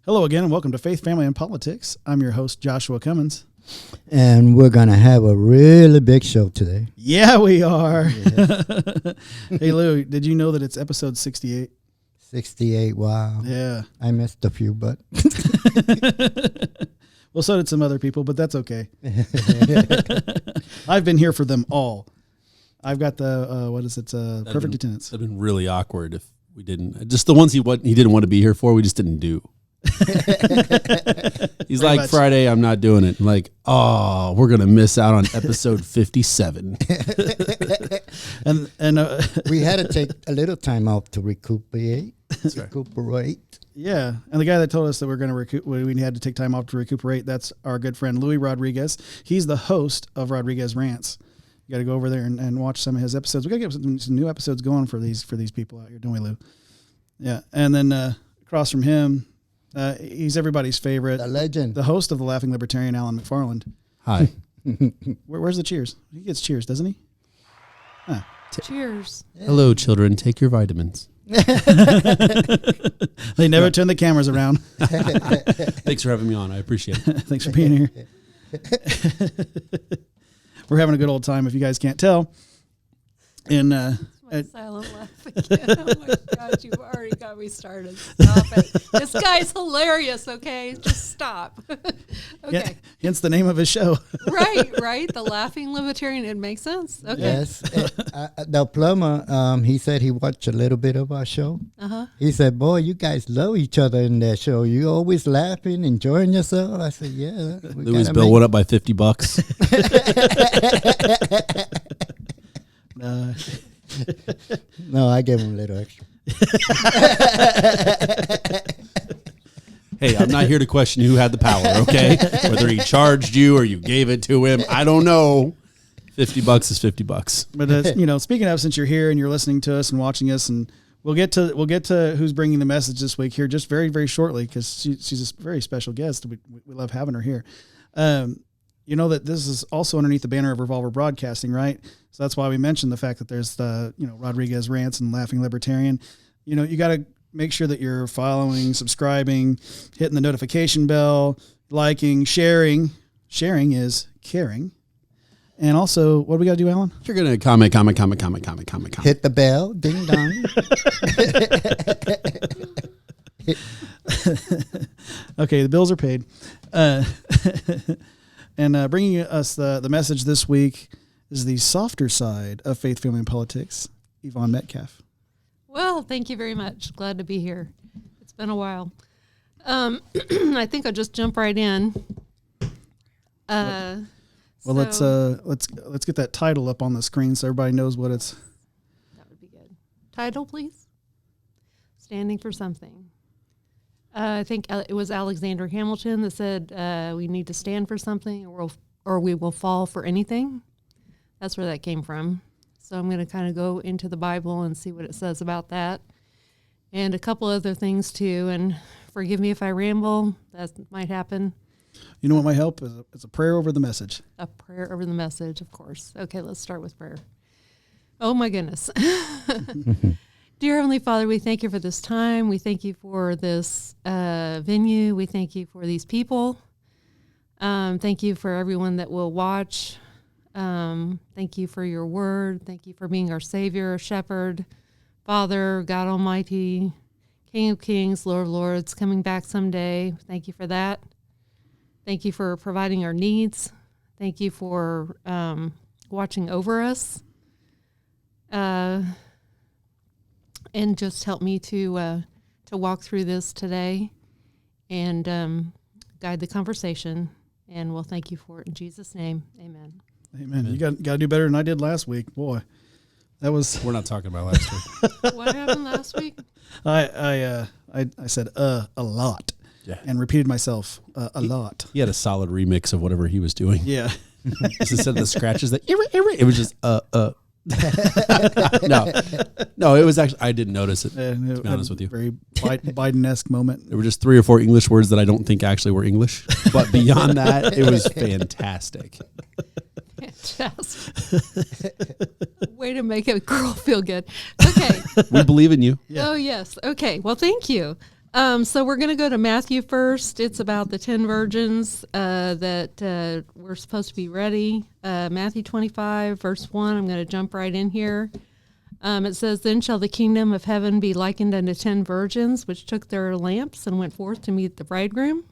Hello again, and welcome to Faith, Family, and Politics. I'm your host, Joshua Cummins. And we're going to have a really big show today. Yeah, we are. Yes. Hey, Lou, did you know that it's episode 68? 68, wow. Yeah. I missed a few, but... Well, so did some other people, but that's okay. I've been here for them all. I've got the, perfect attendance. That'd been really awkward if we didn't. Just the ones he didn't want to be here for, we just didn't do. He's like, much. Friday, I'm not doing it. I'm like, oh, we're going to miss out on episode 57. and we had to take a little time off to recuperate. Yeah, and the guy that told us that we had to take time off to recuperate, that's our good friend Louis Rodriguez. He's the host of Rodriguez Rants. You got to go over there and watch some of his episodes. We got to get some new episodes going for these people out here, don't we, Lou? Yeah, and then across from him, he's everybody's favorite, the legend, the host of the Laughing Libertarian, Alan McFarland. Hi. Where's the cheers? He gets cheers, doesn't he? Huh. Cheers. Hello, children. Take your vitamins. They never turn the cameras around. Thanks for having me on. I appreciate it. Thanks for being here. We're having a good old time, if you guys can't tell. And silent laugh again. Oh my God, you've already got me started. Stop it. This guy's hilarious, okay? Just stop. Okay. Yeah, hence the name of his show. Right. The Laughing Libertarian. It makes sense. Okay. Yes. The plumber, he said he watched a little bit of our show. Uh-huh. He said, boy, you guys love each other in that show. You always laughing, enjoying yourself. I said, yeah. Louis' bill went up by $50. No, I gave him a little extra. Hey, I'm not here to question who had the power, okay? Whether he charged you or you gave it to him, I don't know. $50 is $50. But speaking of, since you're here and you're listening to us and watching us, and we'll get to who's bringing the message this week here just very, very shortly, because she's a very special guest. We love having her here. You know that this is also underneath the banner of Revolver Broadcasting, right? So that's why we mentioned the fact that there's the Rodriguez Rants and Laughing Libertarian. You got to make sure that you're following, subscribing, hitting the notification bell, liking, sharing. Sharing is caring. And also, what do we got to do, Alan? You're going to comment. Hit the bell, ding dong. Okay, the bills are paid. And bringing us the message this week is the softer side of Faith, Family, and Politics, Yvonne Metcalf. Well, thank you very much. Glad to be here. It's been a while. I think I'll just jump right in. Let's get that title up on the screen so everybody knows what it's. That would be good. Title, please. Standing for something. I think it was Alexander Hamilton that said we need to stand for something or we will fall for anything. That's where that came from. So I'm going to kind of go into the Bible and see what it says about that. And a couple other things too. And forgive me if I ramble. That might happen. You know what might help? It's a prayer over the message. A prayer over the message, of course. Okay, let's start with prayer. Oh my goodness. Dear Heavenly Father, we thank you for this time. We thank you for this venue. We thank you for these people. Thank you for everyone that will watch. Thank you for your word. Thank you for being our Savior, Shepherd, Father, God Almighty, King of Kings, Lord of Lords, coming back someday. Thank you for that. Thank you for providing our needs. Thank you for watching over us. And just help me to walk through this today and guide the conversation. And we'll thank you for it in Jesus' name. Amen. Amen. You got to do better than I did last week. Boy, that was... We're not talking about last week. What happened last week? I said a lot. Yeah. And repeated myself a lot. He had a solid remix of whatever he was doing. Yeah. Instead of the scratches, it was just No, it was actually, I didn't notice it, to be honest with you. Very Biden-esque moment. There were just 3 or 4 English words that I don't think actually were English. But beyond that, it was fantastic. Fantastic. Way to make a girl feel good. Okay. We believe in you. Yeah. Oh, yes. Okay. Well, thank you. So we're going to go to Matthew first. It's about the 10 virgins that were supposed to be ready. Matthew 25, verse 1. I'm going to jump right in here. It says, "Then shall the kingdom of heaven be likened unto 10 virgins, which took their lamps and went forth to meet the bridegroom.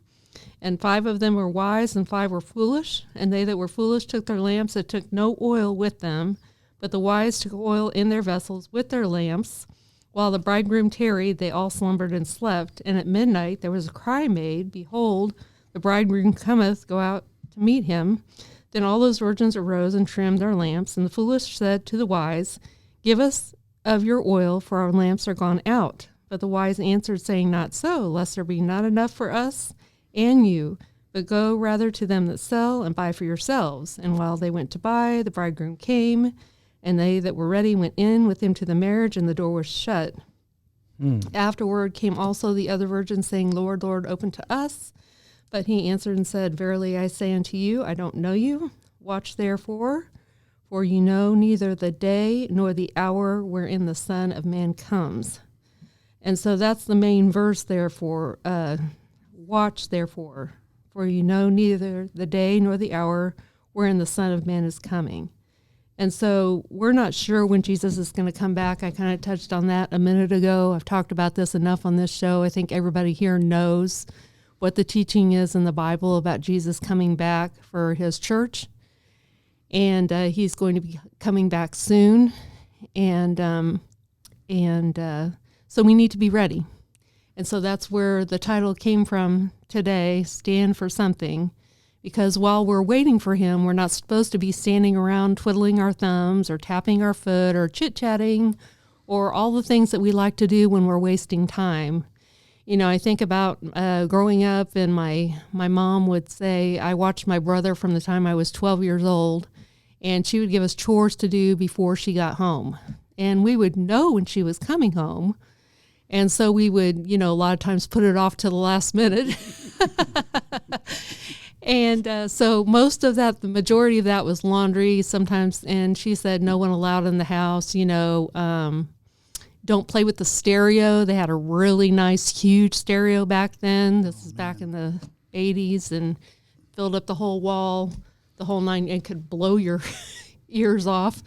And 5 of them were wise, and 5 were foolish. And they that were foolish took their lamps, and took no oil with them. But the wise took oil in their vessels with their lamps. While the bridegroom tarried, they all slumbered and slept. And at midnight there was a cry made, Behold, the bridegroom cometh, go out to meet him. Then all those virgins arose and trimmed their lamps. And the foolish said to the wise, Give us of your oil, for our lamps are gone out. But the wise answered, saying, Not so, lest there be not enough for us and you. But go rather to them that sell, and buy for yourselves. And while they went to buy, the bridegroom came. And they that were ready went in with him to the marriage, and the door was shut. Afterward came also the other virgins, saying, Lord, Lord, open to us. But he answered and said, Verily I say unto you, I don't know you. Watch therefore, for you know neither the day nor the hour wherein the Son of Man comes." And so that's the main verse there for, watch therefore, for you know neither the day nor the hour wherein the Son of Man is coming. And so we're not sure when Jesus is going to come back. I kind of touched on that a minute ago. I've talked about this enough on this show. I think everybody here knows what the teaching is in the Bible about Jesus coming back for his church. And he's going to be coming back soon. And so we need to be ready. And so that's where the title came from today, Stand for Something. Because while we're waiting for him, we're not supposed to be standing around twiddling our thumbs or tapping our foot or chit-chatting or all the things that we like to do when we're wasting time. You know, I think about growing up, and my mom would say, I watched my brother from the time I was 12 years old, and she would give us chores to do before she got home. And we would know when she was coming home. And so we would, you know, a lot of times put it off to the last minute. And so most of that, the majority of that was laundry sometimes. And she said no one allowed in the house, you know, don't play with the stereo. They had a really nice, huge stereo back then. This is back in the 80s, and filled up the whole wall, the whole nine, and could blow your ears off.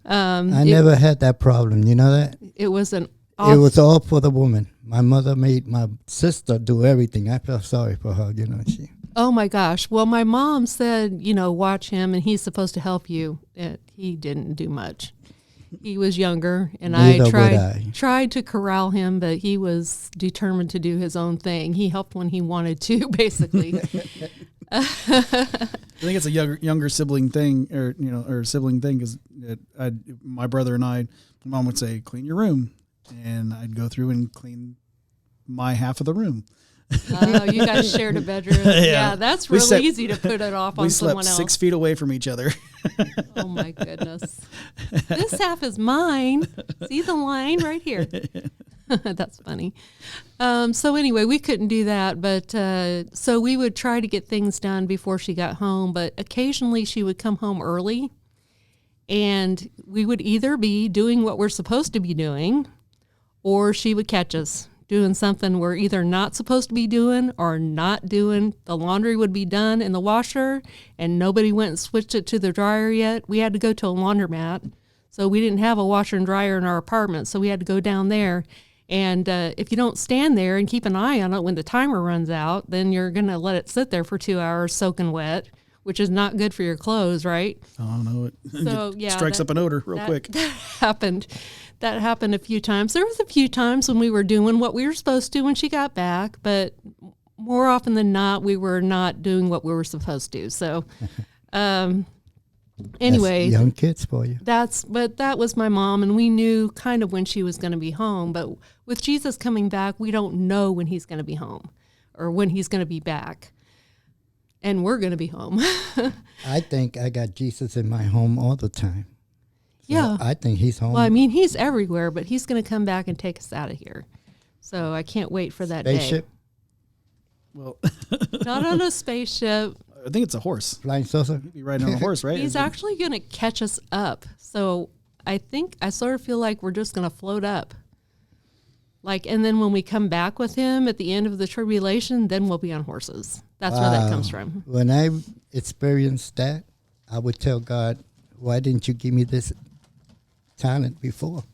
I never had that problem. You know that? It was it was all for the woman. My mother made my sister do everything. I felt sorry for her, you know. Oh my gosh. Well, my mom said, you know, watch him and he's supposed to help you. He didn't do much. He was younger, and I tried to corral him, but he was determined to do his own thing. He helped when he wanted to, basically. I think it's a younger sibling thing, or sibling thing, because my brother and my mom would say, clean your room, and I'd go through and clean my half of the room. Oh, you guys shared a bedroom. Yeah, that's really easy to put it off on someone else. We slept 6 feet away from each other. Oh my goodness. This half is mine. See the line right here. That's funny. So anyway, we couldn't do that, but so we would try to get things done before she got home, but occasionally she would come home early, and we would either be doing what we're supposed to be doing, or she would catch us doing something we're either not supposed to be doing or not doing. The laundry would be done in the washer, and nobody went and switched it to the dryer yet. We had to go to a laundromat. So we didn't have a washer and dryer in our apartment, so we had to go down there. And if you don't stand there and keep an eye on it when the timer runs out, then you're going to let it sit there for 2 hours soaking wet, which is not good for your clothes, right? Oh, no. So, yeah, strikes up an odor real quick. That happened a few times. There was a few times when we were doing what we were supposed to when she got back, but more often than not, we were not doing what we were supposed to. So, anyway, young kids for you. But that was my mom, and we knew kind of when she was going to be home. But with Jesus coming back, we don't know when he's going to be home or when he's going to be back. And we're going to be home. I think I got Jesus in my home all the time. So yeah. I think he's home. Well, I mean, he's everywhere, but he's going to come back and take us out of here. So I can't wait for that Spaceship? day. Well, not on a spaceship. I think it's a horse. Flying saucer? He'd be riding on a horse, right? He's actually going to catch us up. So I sort of feel like we're just going to float up. And then when we come back with him at the end of the tribulation, then we'll be on horses. That's where that comes from. When I experienced that, I would tell God, why didn't you give me this talent before?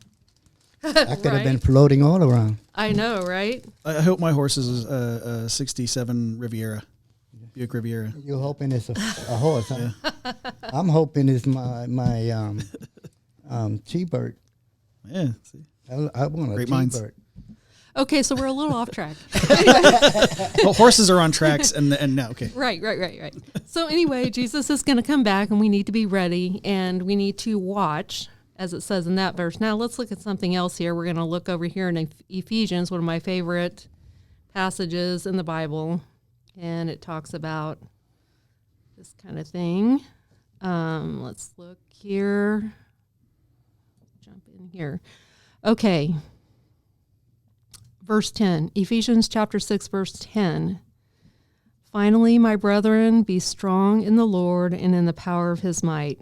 I could have been floating all around. I know, right? I hope my horse is a 67 Riviera, Buick Riviera. You're hoping it's a horse, huh? Yeah. I'm hoping it's my T-bird. Yeah. See. I want a Great T-bird. minds. Okay, so we're a little off track. Well, horses are on tracks, and no, okay. Right. So anyway, Jesus is going to come back, and we need to be ready, and we need to watch, as it says in that verse. Now let's look at something else here. We're going to look over here in Ephesians, one of my favorite passages in the Bible, and it talks about this kind of thing. Let's look here. Jump in here. Okay. Verse 10, Ephesians chapter 6, verse 10. Finally, my brethren, be strong in the Lord and in the power of his might.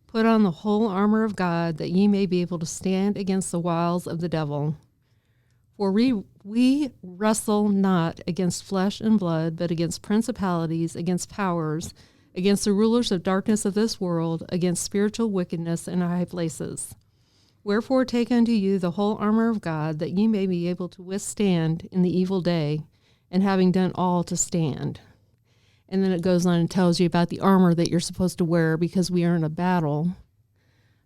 Put on the whole armor of God, that ye may be able to stand against the wiles of the devil. For we wrestle not against flesh and blood, but against principalities, against powers, against the rulers of darkness of this world, against spiritual wickedness in high places. Wherefore take unto you the whole armor of God, that ye may be able to withstand in the evil day, and having done all to stand. And then it goes on and tells you about the armor that you're supposed to wear because we are in a battle.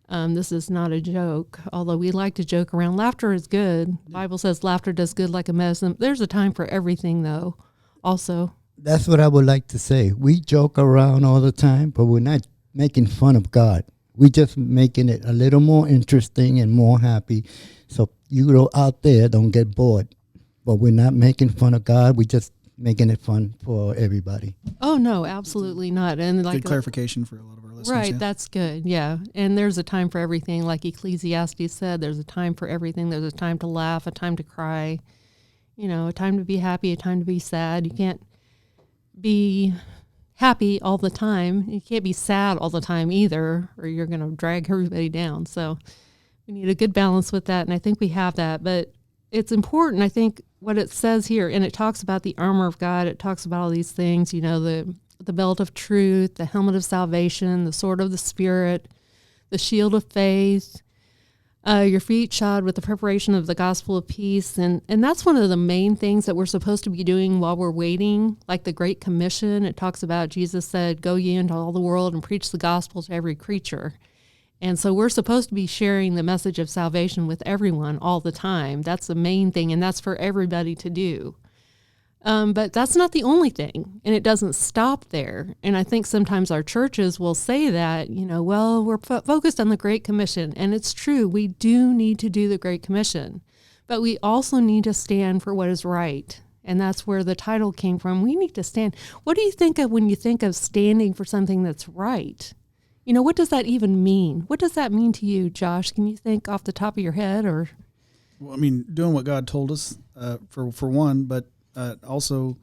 This is not a joke, although we like to joke around. Laughter is good. The Bible says laughter does good like a medicine. There's a time for everything, though, also. That's what I would like to say. We joke around all the time, but we're not making fun of God. We're just making it a little more interesting and more happy, so you out there don't get bored. But we're not making fun of God. We're just making it fun for everybody. Oh, no, absolutely not. And Good clarification for a lot of our listeners. Right, yeah. that's good, yeah. And there's a time for everything. Like Ecclesiastes said, there's a time for everything. There's a time to laugh, a time to cry, a time to be happy, a time to be sad. You can't be happy all the time. You can't be sad all the time either, or you're going to drag everybody down. So we need a good balance with that, and I think we have that. But it's important, I think, what it says here, and it talks about the armor of God. It talks about all these things, the belt of truth, the helmet of salvation, the sword of the Spirit, the shield of faith, your feet shod with the preparation of the gospel of peace. And that's one of the main things that we're supposed to be doing while we're waiting, like the Great Commission. It talks about, Jesus said, go ye into all the world and preach the gospel to every creature. And so we're supposed to be sharing the message of salvation with everyone all the time. That's the main thing, and that's for everybody to do. But that's not the only thing, and it doesn't stop there. And I think sometimes our churches will say that, we're focused on the Great Commission, and it's true. We do need to do the Great Commission, but we also need to stand for what is right, and that's where the title came from. We need to stand. What do you think of when you think of standing for something that's right? What does that even mean? What does that mean to you, Josh? Can you think off the top of your head, or? Well, doing what God told us for one, but also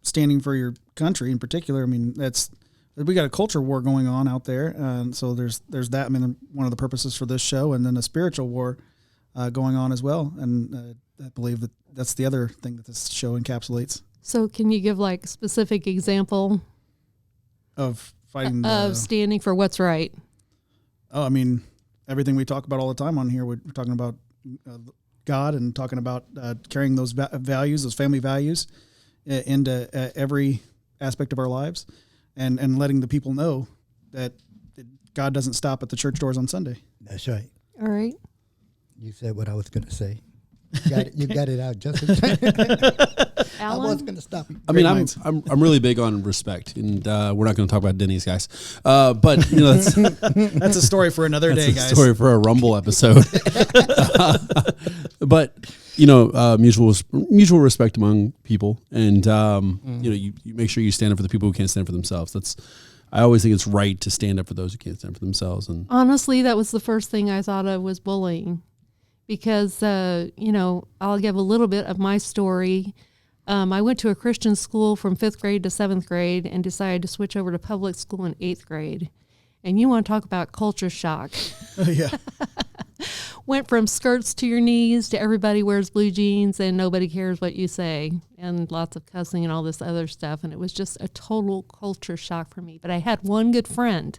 standing for your country in particular. We got a culture war going on out there, so there's that. One of the purposes for this show, and then a spiritual war going on as well. And I believe that's the other thing that this show encapsulates. So, can you give a specific example of fighting of standing for what's right? Oh, everything we talk about all the time on here. We're talking about God and talking about carrying those values, those family values, into every aspect of our lives, and letting the people know that God doesn't stop at the church doors on Sunday. That's right. All right. You said what I was going to say. You got it out just in time. I was going to stop you. I'm really big on respect, and we're not going to talk about Denny's, guys. But that's that's a story for another day, guys. Story for a Rumble episode. But mutual respect among people, and you make sure you stand up for the people who can't stand for themselves. I always think it's right to stand up for those who can't stand for themselves. And honestly, that was the first thing I thought of was bullying. Because, I'll give a little bit of my story. I went to a Christian school from 5th grade to 7th grade and decided to switch over to public school in 8th grade. And you want to talk about culture shock. Yeah. went from skirts to your knees to everybody wears blue jeans and nobody cares what you say, and lots of cussing and all this other stuff. And it was just a total culture shock for me. But I had one good friend,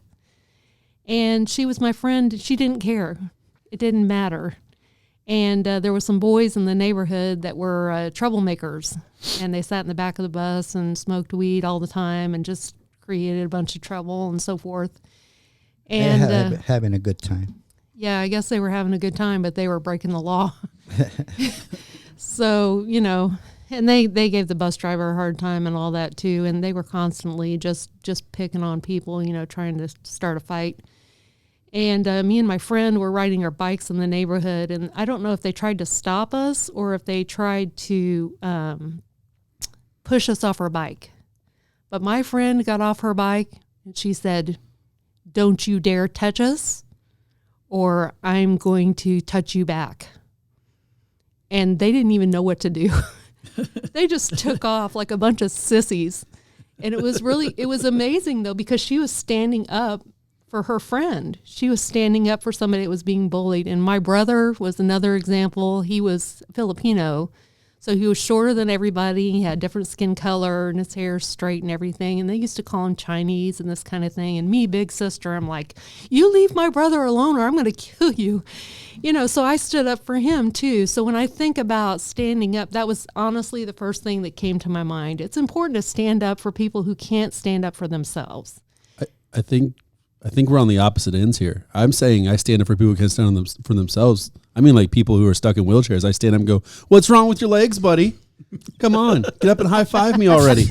and she was my friend. She didn't care. It didn't matter. And there were some boys in the neighborhood that were troublemakers, and they sat in the back of the bus and smoked weed all the time and just created a bunch of trouble and so forth. And having a good time. Yeah, I guess they were having a good time, but they were breaking the law. So, and they gave the bus driver a hard time and all that too. And they were constantly just picking on people, trying to start a fight. And me and my friend were riding our bikes in the neighborhood. And I don't know if they tried to stop us or if they tried to push us off our bike. But my friend got off her bike and she said, "Don't you dare touch us, or I'm going to touch you back." And they didn't even know what to do. They just took off like a bunch of sissies. And it was amazing though, because she was standing up for her friend. She was standing up for somebody that was being bullied. And my brother was another example. He was Filipino. So he was shorter than everybody. He had different skin color and his hair straight and everything. And they used to call him Chinese and this kind of thing. And me, big sister, I'm like, "You leave my brother alone or I'm going to kill you." So I stood up for him too. So when I think about standing up, that was honestly the first thing that came to my mind. It's important to stand up for people who can't stand up for themselves. I think we're on the opposite ends here. I'm saying I stand up for people who can't stand up for themselves. I mean, like people who are stuck in wheelchairs. I stand up and go, "What's wrong with your legs, buddy? Come on, get up and high five me already."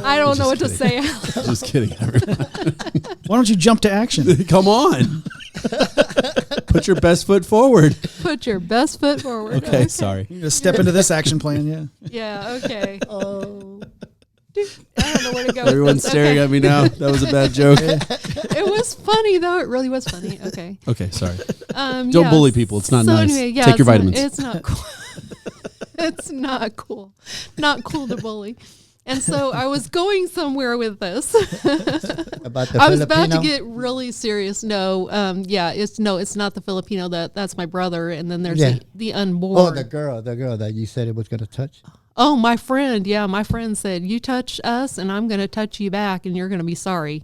I don't know what to say. Just kidding, everyone. Why don't you jump to action? Come on. Put your best foot forward. Put your best foot forward. Okay, sorry. You just step into this action plan, yeah. Yeah, okay. Oh. I don't know where to go. Everyone's staring at me now. That was a bad joke. It was funny, though. It really was funny. Okay. Okay, sorry. Don't bully people. It's not nice. Anyway, yeah, take your vitamins. It's not cool. It's not cool. Not cool to bully. And so I was going somewhere with this. About the I was Filipino? about to get really serious. No, it's not the Filipino. That's my brother. And then there's the unborn. Oh, the girl that you said it was going to touch. Oh, my friend. Yeah, my friend said, "You touch us and I'm going to touch you back and you're going to be sorry."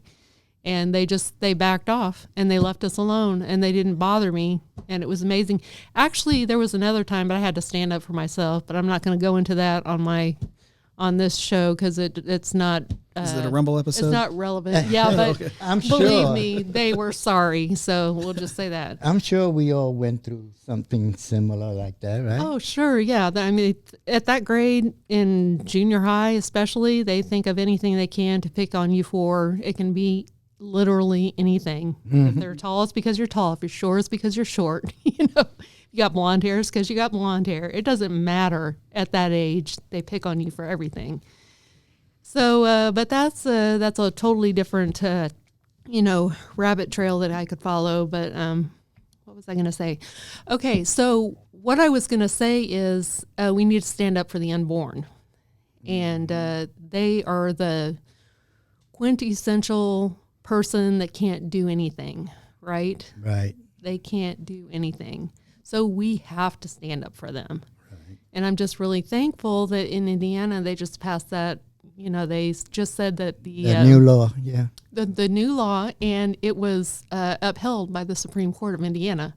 And they backed off and they left us alone and they didn't bother me. And it was amazing. Actually, there was another time, but I had to stand up for myself. But I'm not going to go into that on this show because it's not. Is it a Rumble episode? It's not relevant. Yeah, but Okay. I'm believe sure. me, they were sorry. So we'll just say that. I'm sure we all went through something similar like that, right? Oh, sure. Yeah. I mean, at that grade in junior high, especially, they think of anything they can to pick on you for. It can be literally anything. If they're tall, it's because you're tall. If you're short, it's because you're short. You got blonde hair, it's because you got blonde hair. It doesn't matter at that age. They pick on you for everything. So, but that's a totally different, rabbit trail that I could follow. But what was I going to say? Okay, so what I was going to say is we need to stand up for the unborn. And they are the quintessential person that can't do anything, right? Right. They can't do anything. So we have to stand up for them. Right. And I'm just really thankful that in Indiana, they just passed that. They just said that the new law, yeah. The new law, and it was upheld by the Supreme Court of Indiana.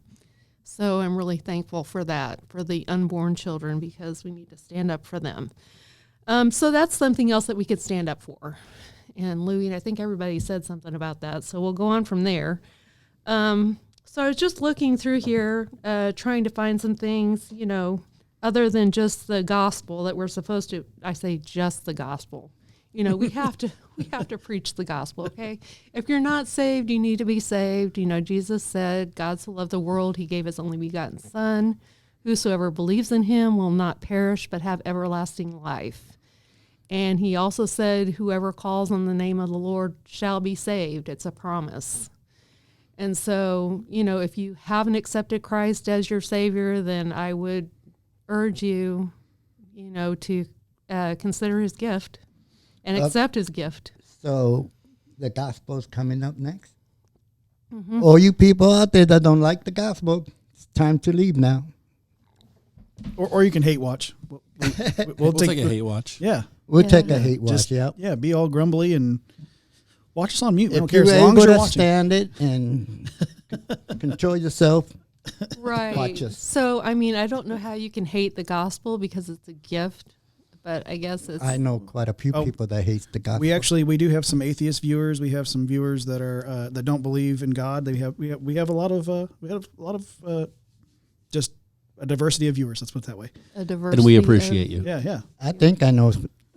So I'm really thankful for that, for the unborn children, because we need to stand up for them. So that's something else that we could stand up for. And Louie, I think everybody said something about that. So we'll go on from there. So I was just looking through here, trying to find some things, other than just the gospel that we're supposed to. I say just the gospel. We have to preach the gospel, okay? If you're not saved, you need to be saved. Jesus said, "God so loved the world, he gave his only begotten Son. Whosoever believes in him will not perish, but have everlasting life." And he also said, "Whoever calls on the name of the Lord shall be saved." It's a promise. And so, if you haven't accepted Christ as your Savior, then I would urge you, to consider his gift and accept his gift. So the gospel's coming up next? All you people out there that don't like the gospel, it's time to leave now. Or you can hate watch. We'll take a hate watch. Yeah. We'll Yeah. take a hate watch, Just, yeah. be all grumbly and watch us on mute. We don't If care you're as long as able you're to watching. stand it and control yourself, Right. Watch us. So, I mean, I don't know how you can hate the gospel because it's a gift, but I guess it's. I know quite a few people that hate the gospel. We do have some atheist viewers. We have some viewers that are that don't believe in God. We have a lot of just a diversity of viewers. Let's put it that way. A diversity. And we appreciate you. Yeah. I think I know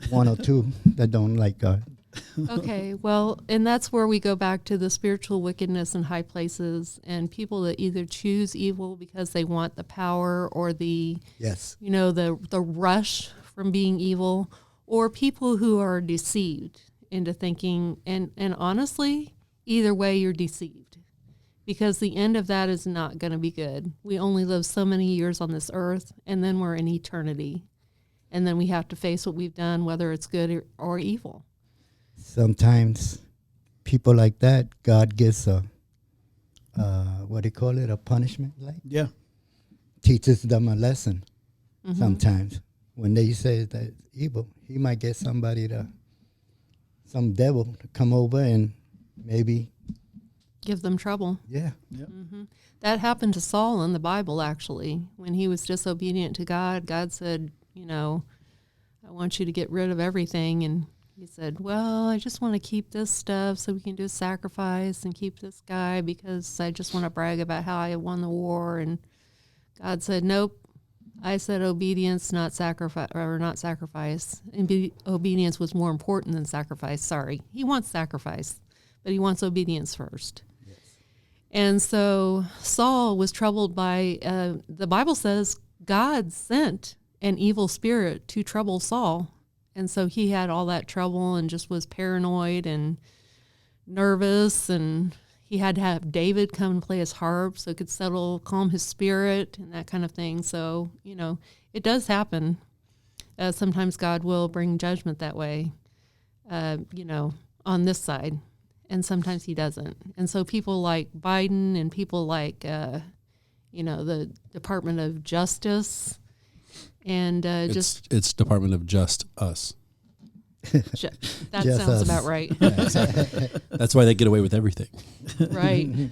one or two that don't like God. Okay, well, and that's where we go back to the spiritual wickedness in high places and people that either choose evil because they want the power or the, Yes. the rush from being evil, or people who are deceived into thinking, and honestly, either way you're deceived because the end of that is not going to be good. We only live so many years on this earth, and then we're in eternity, and then we have to face what we've done, whether it's good or evil. Sometimes people like that, God gives a punishment, like Yeah. teaches them a lesson. Sometimes when they say that it's evil, he might get some devil to come over and maybe, Give them trouble. yeah. That happened to Saul in the Bible, actually. When he was disobedient to God, God said, I want you to get rid of everything. And he said, well, I just want to keep this stuff so we can do a sacrifice and keep this guy because I just want to brag about how I won the war. And God said, nope. I said obedience, not sacrifice. And obedience was more important than sacrifice. Sorry. He wants sacrifice, but he wants obedience first. Yes. And so Saul was troubled by, the Bible says God sent an evil spirit to trouble Saul. And so he had all that trouble and just was paranoid and nervous, and he had to have David come and play his harp so it could calm his spirit and that kind of thing. So, it does happen. Sometimes God will bring judgment that way, on this side, and sometimes he doesn't. And so people like Biden and people like, the Department of Justice, and it's Department of Just Us. That Just sounds us. about right. That's why they get away with everything. Right.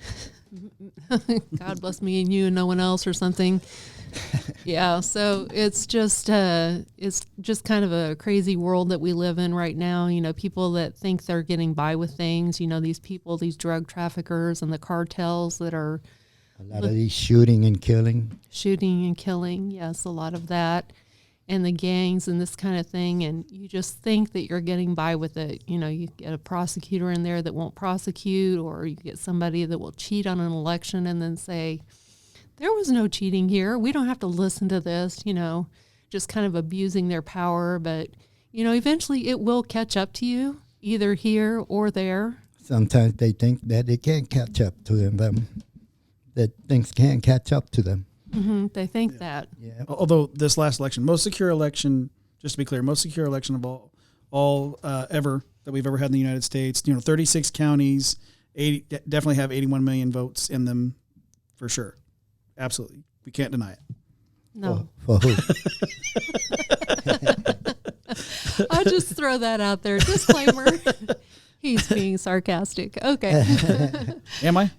God bless me and you and no one else or something. Yeah. So it's just kind of a crazy world that we live in right now. People that think they're getting by with things, these drug traffickers and the cartels that are A lot of these shooting and killing. Yes, a lot of that. And the gangs and this kind of thing. And you just think that you're getting by with it. You get a prosecutor in there that won't prosecute, or you get somebody that will cheat on an election and then say, there was no cheating here. We don't have to listen to this, just kind of abusing their power. But, eventually it will catch up to you, either here or there. Sometimes they think that it can't catch up to them, that things can't catch up to them. Mm-hmm. They think that. Yeah. Although this last election, most secure election of all ever that we've ever had in the United States. 36 counties, definitely have 81 million votes in them, for sure. Absolutely, we can't deny it. No. For who? I'll just throw that out there. Disclaimer. He's being sarcastic. Okay. Am I?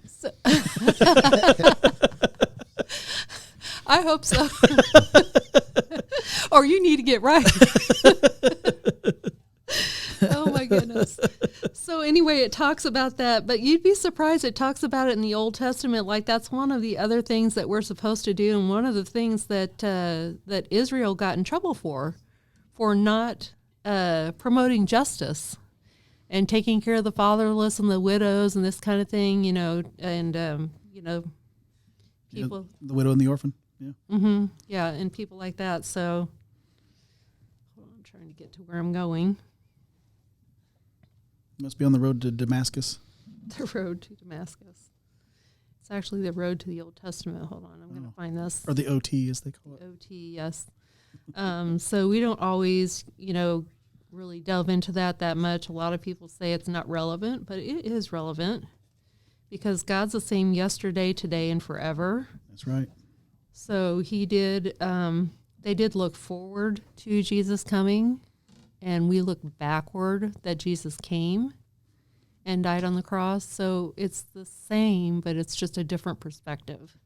I hope so. Or you need to get right. Oh my goodness. So anyway, it talks about that, but you'd be surprised it talks about it in the Old Testament. Like that's one of the other things that we're supposed to do, and one of the things that that Israel got in trouble for not promoting justice and taking care of the fatherless and the widows and this kind of thing, and people. The widow and the orphan. Yeah. Mm-hmm. Yeah, and people like that. So hold on, I'm trying to get to where I'm going. Must be on the road to Damascus. The road to Damascus. It's actually the road to the Old Testament. Hold on, I'm going to find this. Or the OT, as they call it. OT, yes. So we don't always, really delve into that much. A lot of people say it's not relevant, but it is relevant because God's the same yesterday, today, and forever. That's right. So they did look forward to Jesus coming, and we look backward that Jesus came and died on the cross. So it's the same, but it's just a different perspective.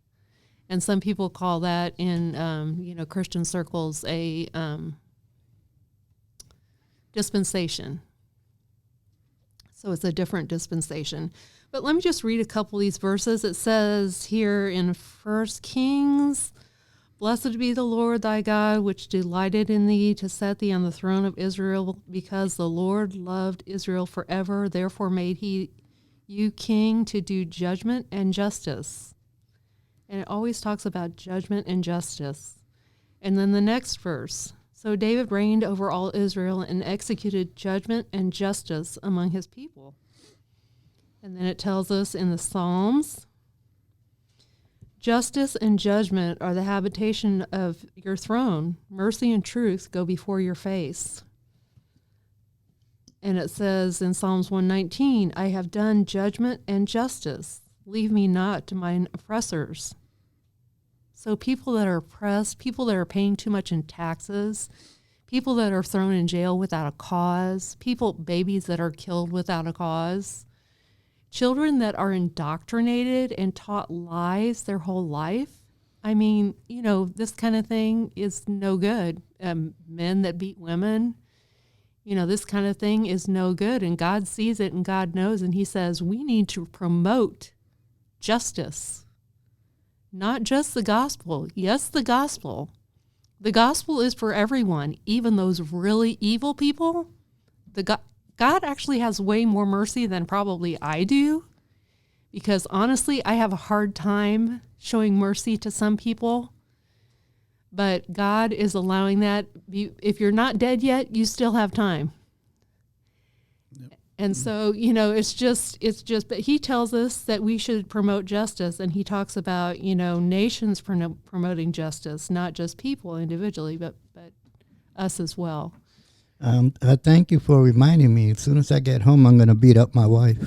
And some people call that in, Christian circles a dispensation. So it's a different dispensation. But let me just read a couple of these verses. It says here in 1 Kings, "Blessed be the Lord thy God, which delighted in thee to set thee on the throne of Israel, because the Lord loved Israel forever. Therefore made he you king to do judgment and justice." And it always talks about judgment and justice. And then the next verse, "So David reigned over all Israel and executed judgment and justice among his people." And then it tells us in the Psalms, "Justice and judgment are the habitation of your throne. Mercy and truth go before your face." And it says in Psalms 119, "I have done judgment and justice. Leave me not to mine oppressors." So people that are oppressed, people that are paying too much in taxes, people that are thrown in jail without a cause, babies that are killed without a cause, children that are indoctrinated and taught lies their whole life. I mean, this kind of thing is no good. Men that beat women, this kind of thing is no good. And God sees it and God knows. And he says, we need to promote justice, not just the gospel. Yes, the gospel. The gospel is for everyone, even those really evil people. God actually has way more mercy than probably I do, because honestly, I have a hard time showing mercy to some people, but God is allowing that. If you're not dead yet, you still have time. Yep. And so, it's just, but he tells us that we should promote justice, and he talks about, nations promoting justice, not just people individually, but us as well. I thank you for reminding me. As soon as I get home, I'm going to beat up my wife.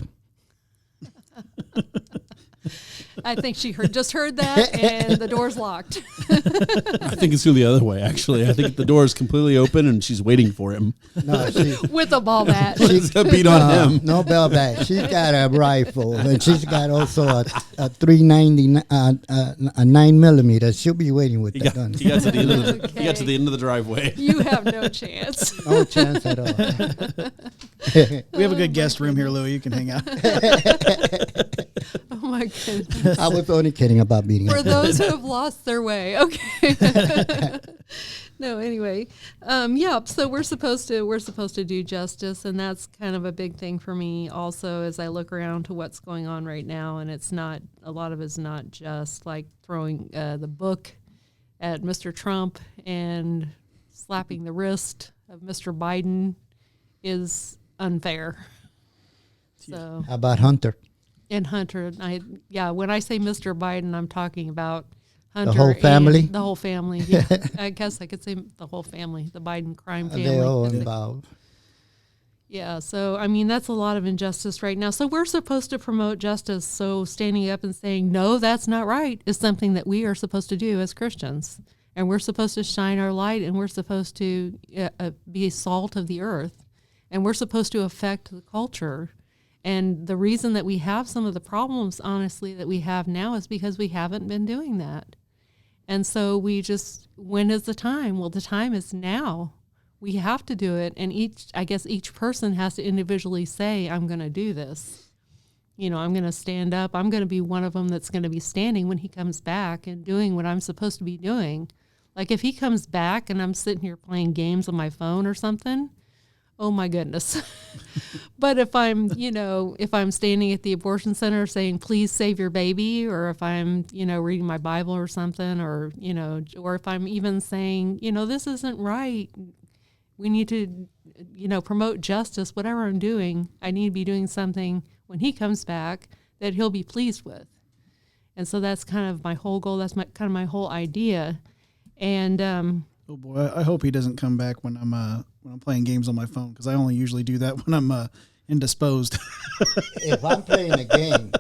I think she just heard that, and the door's locked. I think it's the other way, actually. I think the door is completely open, and she's waiting for him. No, with a ball bat. She's going to beat on him. No ball bat. She's got a rifle, and she's got also a 390, a 9mm. She'll be waiting with that gun. He got to the end of the driveway. You have no chance. No chance at all. We have a good guest room here, Louie. You can hang out. Oh, my goodness. I was only kidding about beating For up. those who have lost their way. Okay. No, anyway. So we're supposed to do justice, and that's kind of a big thing for me also as I look around to what's going on right now, and a lot of it's not just like throwing the book at Mr. Trump and slapping the wrist of Mr. Biden is unfair. So How about Hunter? And Hunter, when I say Mr. Biden, I'm talking about Hunter. The whole family? The whole family, yeah. I guess I could say the whole family, the Biden crime family. They're all involved. Yeah, so, that's a lot of injustice right now. So we're supposed to promote justice. So standing up and saying, no, that's not right, is something that we are supposed to do as Christians. And we're supposed to shine our light, and we're supposed to be salt of the earth. And we're supposed to affect the culture. And the reason that we have some of the problems, honestly, that we have now is because we haven't been doing that. And so when is the time? Well, the time is now. We have to do it. And each person has to individually say, I'm going to do this. I'm going to stand up. I'm going to be one of them that's going to be standing when he comes back and doing what I'm supposed to be doing. Like if he comes back and I'm sitting here playing games on my phone or something, oh my goodness. But if I'm standing at the abortion center saying, please save your baby, or if I'm, reading my Bible or something, or if I'm even saying, this isn't right. We need to, promote justice, whatever I'm doing, I need to be doing something when he comes back that he'll be pleased with. And so that's kind of my whole goal. That's kind of my whole idea. And, oh boy, I hope he doesn't come back when I'm playing games on my phone, because I only usually do that when I'm indisposed. If I'm playing a game,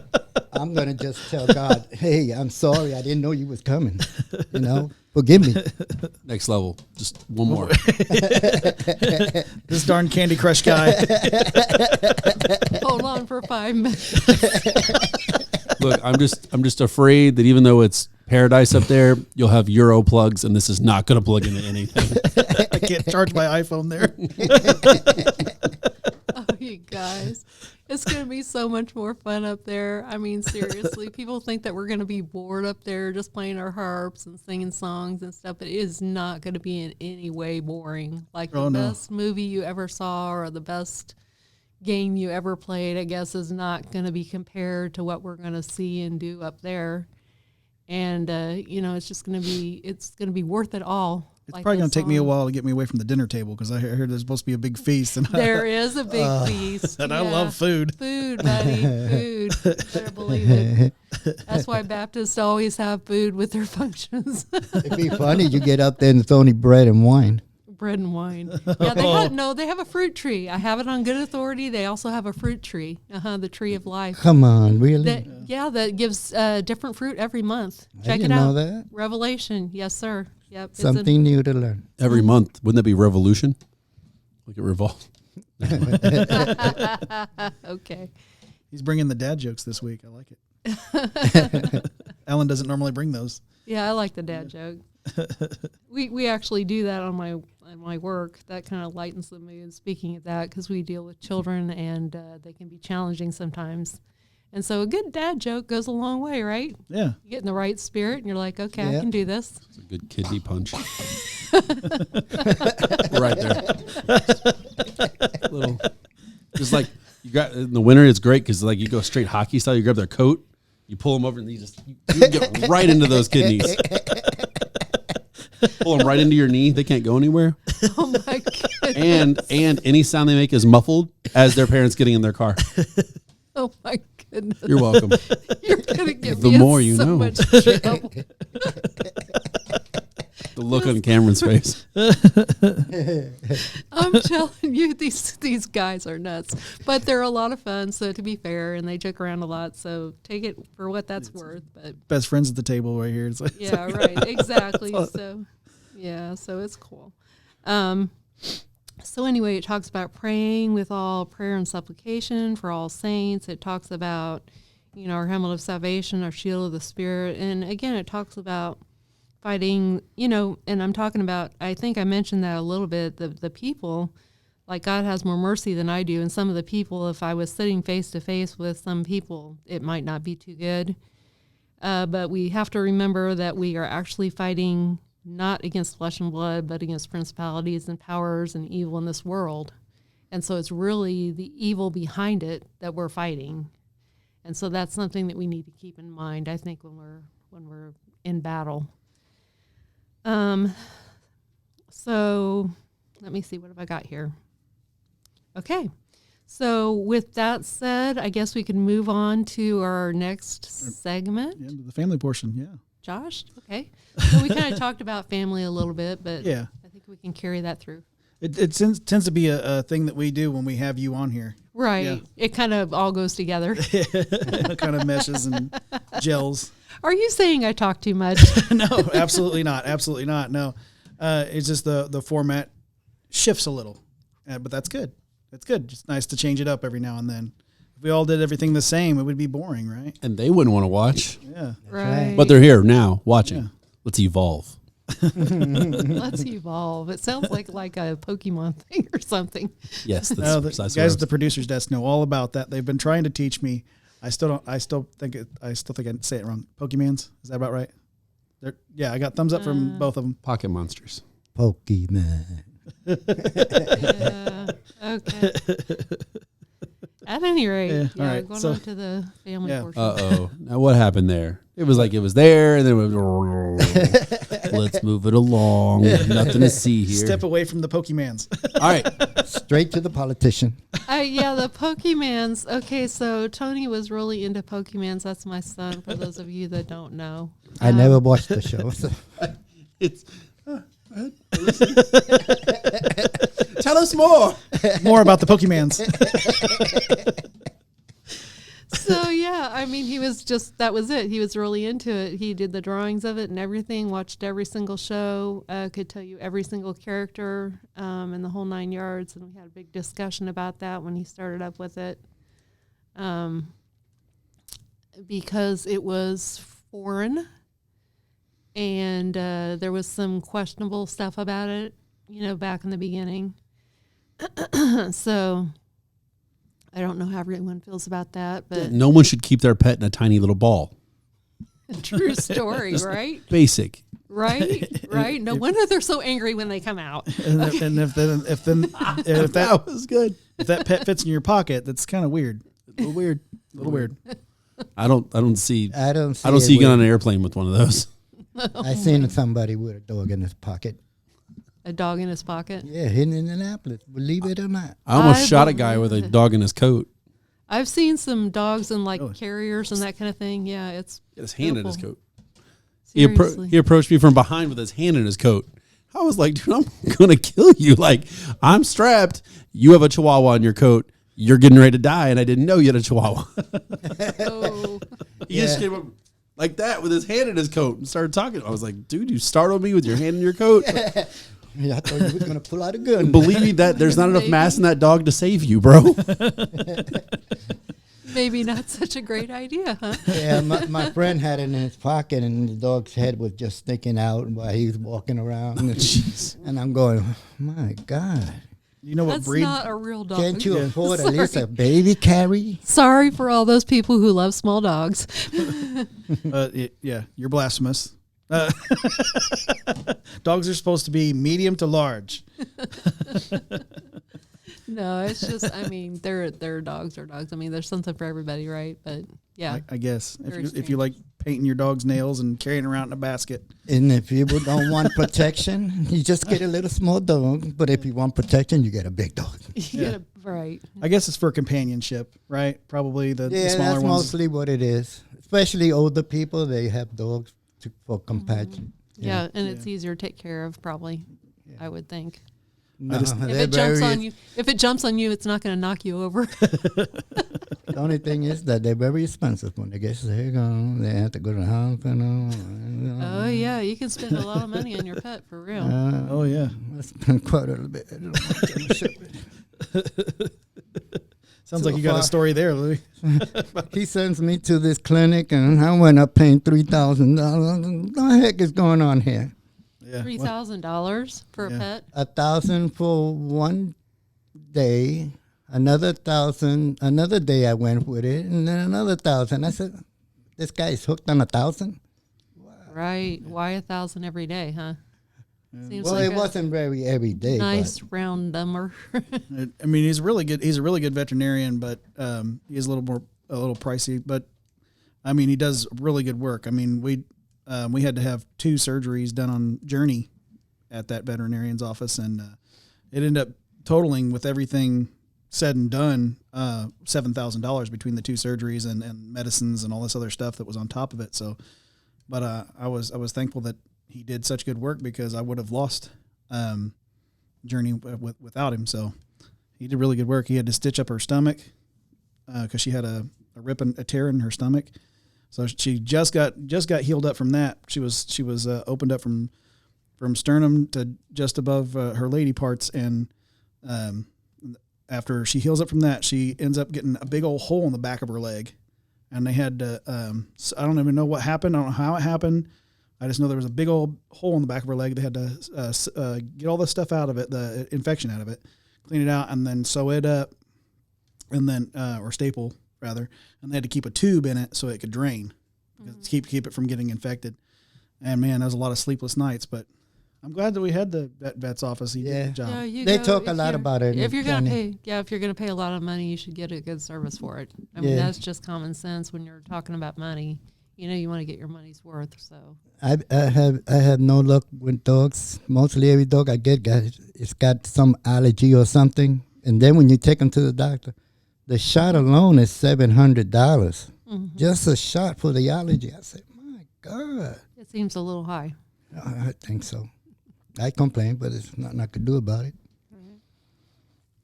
I'm going to just tell God, hey, I'm sorry. I didn't know you was coming. Forgive me. Next level. Just one more. This darn Candy Crush guy. Hold on for 5 minutes. Look, I'm just afraid that even though it's paradise up there, you'll have Euro plugs, and this is not going to plug into anything. I can't charge my iPhone there. Oh, you guys. It's going to be so much more fun up there. I mean, seriously, people think that we're going to be bored up there just playing our harps and singing songs and stuff, but it is not going to be in any way boring. Like the best movie you ever saw or the best game you ever played, I guess, is not going to be compared to what we're going to see and do up there. And, it's just going to be worth it all. It's probably going to take me a while to get me away from the dinner table because I heard there's supposed to be a big feast. And there is a big feast. And I love food. Food, buddy, food. Better believe it. That's why Baptists always have food with their functions. It'd be funny. You get up there and it's only bread and wine. Bread and wine. Yeah, they have a fruit tree. I have it on good authority. They also have a fruit tree, the tree of life. Come on, really? That gives different fruit every month. Check it didn't out. know that. Revelation, yes, sir. Yep. Something new to learn. Every month. Wouldn't that be revolution? Like it revolves. Okay. He's bringing the dad jokes this week. I like it. Alan doesn't normally bring those. Yeah, I like the dad joke. We actually do that on my work. That kind of lightens the mood. Speaking of that, because we deal with children and they can be challenging sometimes. And so a good dad joke goes a long way, right? Yeah. You get in the right spirit and you're like, okay, I can do this. It's a good kidney punch. Right there. Little, just like you got in the winter, it's great because like you go straight hockey style. You grab their coat, you pull them over, and you get right into those kidneys. Pull them right into your knee. They can't go anywhere. Oh my goodness. And any sound they make is muffled as their parents getting in their car. Oh my goodness. You're welcome. You're gonna get The me more in you so know. much trouble. The look on Cameron's face. I'm telling you, these guys are nuts, but they're a lot of fun. So to be fair, and they joke around a lot. So take it for what that's worth. But Best friends at the table right here. It's like, yeah, right, exactly. So yeah, so it's cool. So anyway, it talks about praying with all prayer and supplication for all saints. It talks about, our helmet of salvation, our shield of the Spirit. And again, it talks about fighting, and I'm talking about, I think I mentioned that a little bit, the people, like God has more mercy than I do. And some of the people, if I was sitting face to face with some people, it might not be too good. But we have to remember that we are actually fighting not against flesh and blood, but against principalities and powers and evil in this world. And so it's really the evil behind it that we're fighting. And so that's something that we need to keep in mind, I think, when we're in battle. So let me see, what have I got here? Okay. So with that said, I guess we can move on to our next segment. Yeah, the family portion, yeah. Josh? Okay. So we kind of talked about family a little bit, but yeah. I think we can carry that through. It tends to be a thing that we do when we have you on here. Right. Yeah. It kind of all goes together. It kind of meshes and gels. Are you saying I talk too much? No, absolutely not. Absolutely not. No. It's just the format shifts a little, but that's good. That's good. Just nice to change it up every now and then. If we all did everything the same, it would be boring, right? And they wouldn't want to watch. Yeah. Right. But they're here now watching. Yeah. Let's evolve. Let's evolve. It sounds like a Pokemon thing or something. Yes, that's No, the precisely guys at the producer's desk know all about that. They've been trying to teach me. I still think I say it wrong. Pokemans, is that about right? I got thumbs up from both of them. Pocket monsters. Pokemon. Yeah. Okay. At any rate, all right. Going So- on to the family portion. Uh-oh. Now what happened there? It was like it was there, and then it was, let's move it along. Nothing to see here. Step away from the Pokemans. All right. Straight to the politician. The Pokemans. Okay, so Tony was really into Pokemans. That's my son, for those of you that don't know. I never watched the show. So. It's Tell us more. More about the Pokemans. So yeah, I mean, that was it. He was really into it. He did the drawings of it and everything, watched every single show, could tell you every single character in the whole 9 yards. And we had a big discussion about that when he started up with it. Because it was foreign and there was some questionable stuff about it, back in the beginning. So I don't know how everyone feels about that, but No one should keep their pet in a tiny little ball. true story, right? Basic. Right. No wonder they're so angry when they come out. And if That was good. if that pet fits in your pocket, that's kind of weird. A little weird. A little weird. I don't see I don't see you get on an airplane with one of those. I seen somebody with a dog in his pocket. A dog in his pocket. Yeah, in Indianapolis, believe it or not. I almost I shot a guy with a believe it. dog in his coat. I've seen some dogs in like Really? carriers and that kind of thing. Yeah, it's He had his hand in his beautiful. coat. Seriously. He approached me from behind with his hand in his coat. I was like, dude, I'm gonna kill you. Like, I'm strapped. You have a chihuahua in your coat. You're getting ready to die, and I didn't know you had a chihuahua. Oh. He just came up like that with his hand in his coat and started talking. I was like, dude, you startled me with your hand in your coat. Yeah, I thought you were gonna pull out a gun. Believe me, that there's not enough mass in that dog to save you, bro. Maybe not such a great idea, huh? Yeah, my friend had it in his pocket, and the dog's head was just sticking out while he was walking around. And I'm going, my God. You know what That's breed? not a real dog. Can't you afford at least a baby carry? Sorry for all those people who love small dogs. Yeah, you're blasphemous. Dogs are supposed to be medium to large. No, it's just, I mean, they're dogs are dogs. I mean, there's something for everybody, right? But yeah. I guess Very if you like painting your dog's nails and carrying it around in a basket. And if people don't want protection, you just get a little small dog. But if you want protection, you get a big dog. Yeah, right. I guess it's for companionship, right? Probably the Yeah, smaller that's ones. mostly what it is. Especially older people, they have dogs for compassion. Yeah, and it's easier to take care of, probably. I would think. No, If it jumps on you, it's not going to knock you over. The only thing is that they're very expensive when they get sick. They have to go to the hospital. Oh yeah, you can spend a lot of money on your pet for real. Oh yeah. I spend quite a little bit. Sounds like you got a story there, Louis. He sends me to this clinic, and I went up paying $3,000. What the heck is going on here? Yeah. $3,000 for Yeah. a pet. $1,000 for one day, another $1,000. Another day I went with it, and then another $1,000. I said, "This guy is hooked on $1,000." Right. Why $1,000 every day, huh? Seems Well, like it wasn't very every day. nice round number. I mean, he's really good. He's a really good veterinarian, but he's a little pricey. But I mean, he does really good work. I mean, we had to have 2 surgeries done on Journey at that veterinarian's office, and it ended up totaling, with everything said and done, $7,000 between the 2 surgeries and medicines and all this other stuff that was on top of it. So, but I was thankful that he did such good work, because I would have lost Journey without him. So he did really good work. He had to stitch up her stomach because she had a tear in her stomach. So she just got healed up from that. She was opened up from sternum to just above her lady parts, and after she heals up from that, she ends up getting a big old hole in the back of her leg, and they had to. I don't even know what happened. I don't know how it happened. I just know there was a big old hole in the back of her leg. They had to get all the stuff out of it, the infection out of it, clean it out, and then sew it up, and then or staple rather, and they had to keep a tube in it so it could drain, to keep it from getting infected. And man, that was a lot of sleepless nights. But I'm glad that we had the vet's office. He did a good job. Yeah, They talk a lot about it. If you're gonna Johnny. pay a lot of money, you should get a good service for it. I mean, that's just common sense when you're talking about money. You want to get your money's worth. So I have no luck with dogs. Mostly every dog I get, it's got some allergy or something. And then when you take them to the doctor, the shot alone is $700. Just a shot for the allergy. I said, my God. it seems a little high. I think so. I complain, but it's nothing I could do about it.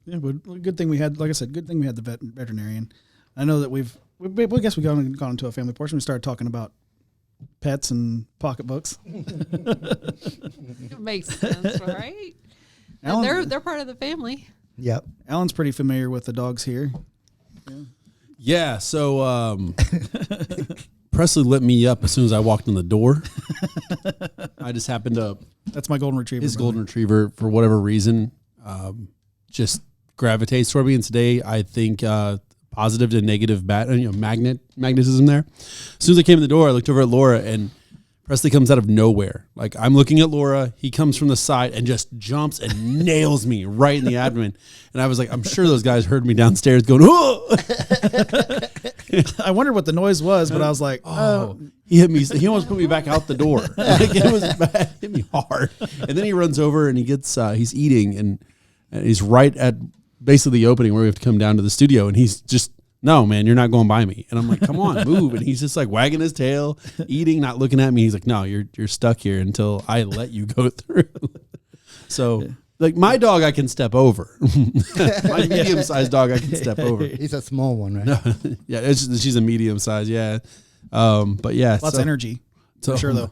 Yeah, but good thing we had, like I said, good thing we had the veterinarian. I know that I guess we gone into a family portion. We started talking about pets and pocketbooks. It makes sense, right? Alan, They're part of the family. Yep. Alan's pretty familiar with the dogs here. Yeah, so Presley lit me up as soon as I walked in the door. I just happened to... That's my golden retriever. His golden retriever, for whatever reason, just gravitates toward me. And today, I think positive to negative magnetism there. As soon as I came in the door, I looked over at Laura, and Presley comes out of nowhere. Like, I'm looking at Laura, he comes from the side and just jumps and nails me right in the abdomen. And I was like, I'm sure those guys heard me downstairs going, oh! I wondered what the noise was, but I was like, He hit me. He almost put me back out the door. Like, it was bad. Hit me hard. And then he runs over and he gets, he's eating and he's right at basically the opening where we have to come down to the studio. And he's just, no, man, you're not going by me. And I'm like, come on, move. And he's just like wagging his tail, eating, not looking at me. He's like, no, you're stuck here until I let you go through. So, like, my dog, I can step over. My medium-sized dog, I can step over. He's a small one, right? No, yeah, she's a medium size. Yeah, but yeah, lots of energy. For sure, though.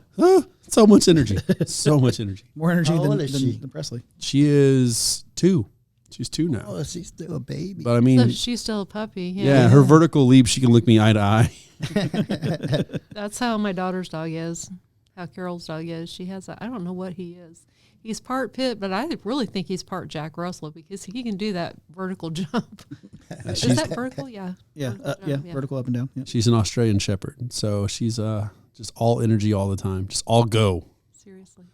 So much energy. So much energy. More energy How old is she? than Presley. She is 2. She's 2 now. Oh, she's still a baby. But I mean, So she's still a puppy. yeah, her vertical leap, she can look me eye to eye. That's how my daughter's dog is. How Carol's dog is. She has I don't know what he is. He's part pit, but I really think he's part Jack Russell because he can do that vertical jump. Is that vertical? Yeah. Yeah, vertical up and down. Yeah. She's an Australian Shepherd, so she's just all energy all the time, just all go. Seriously.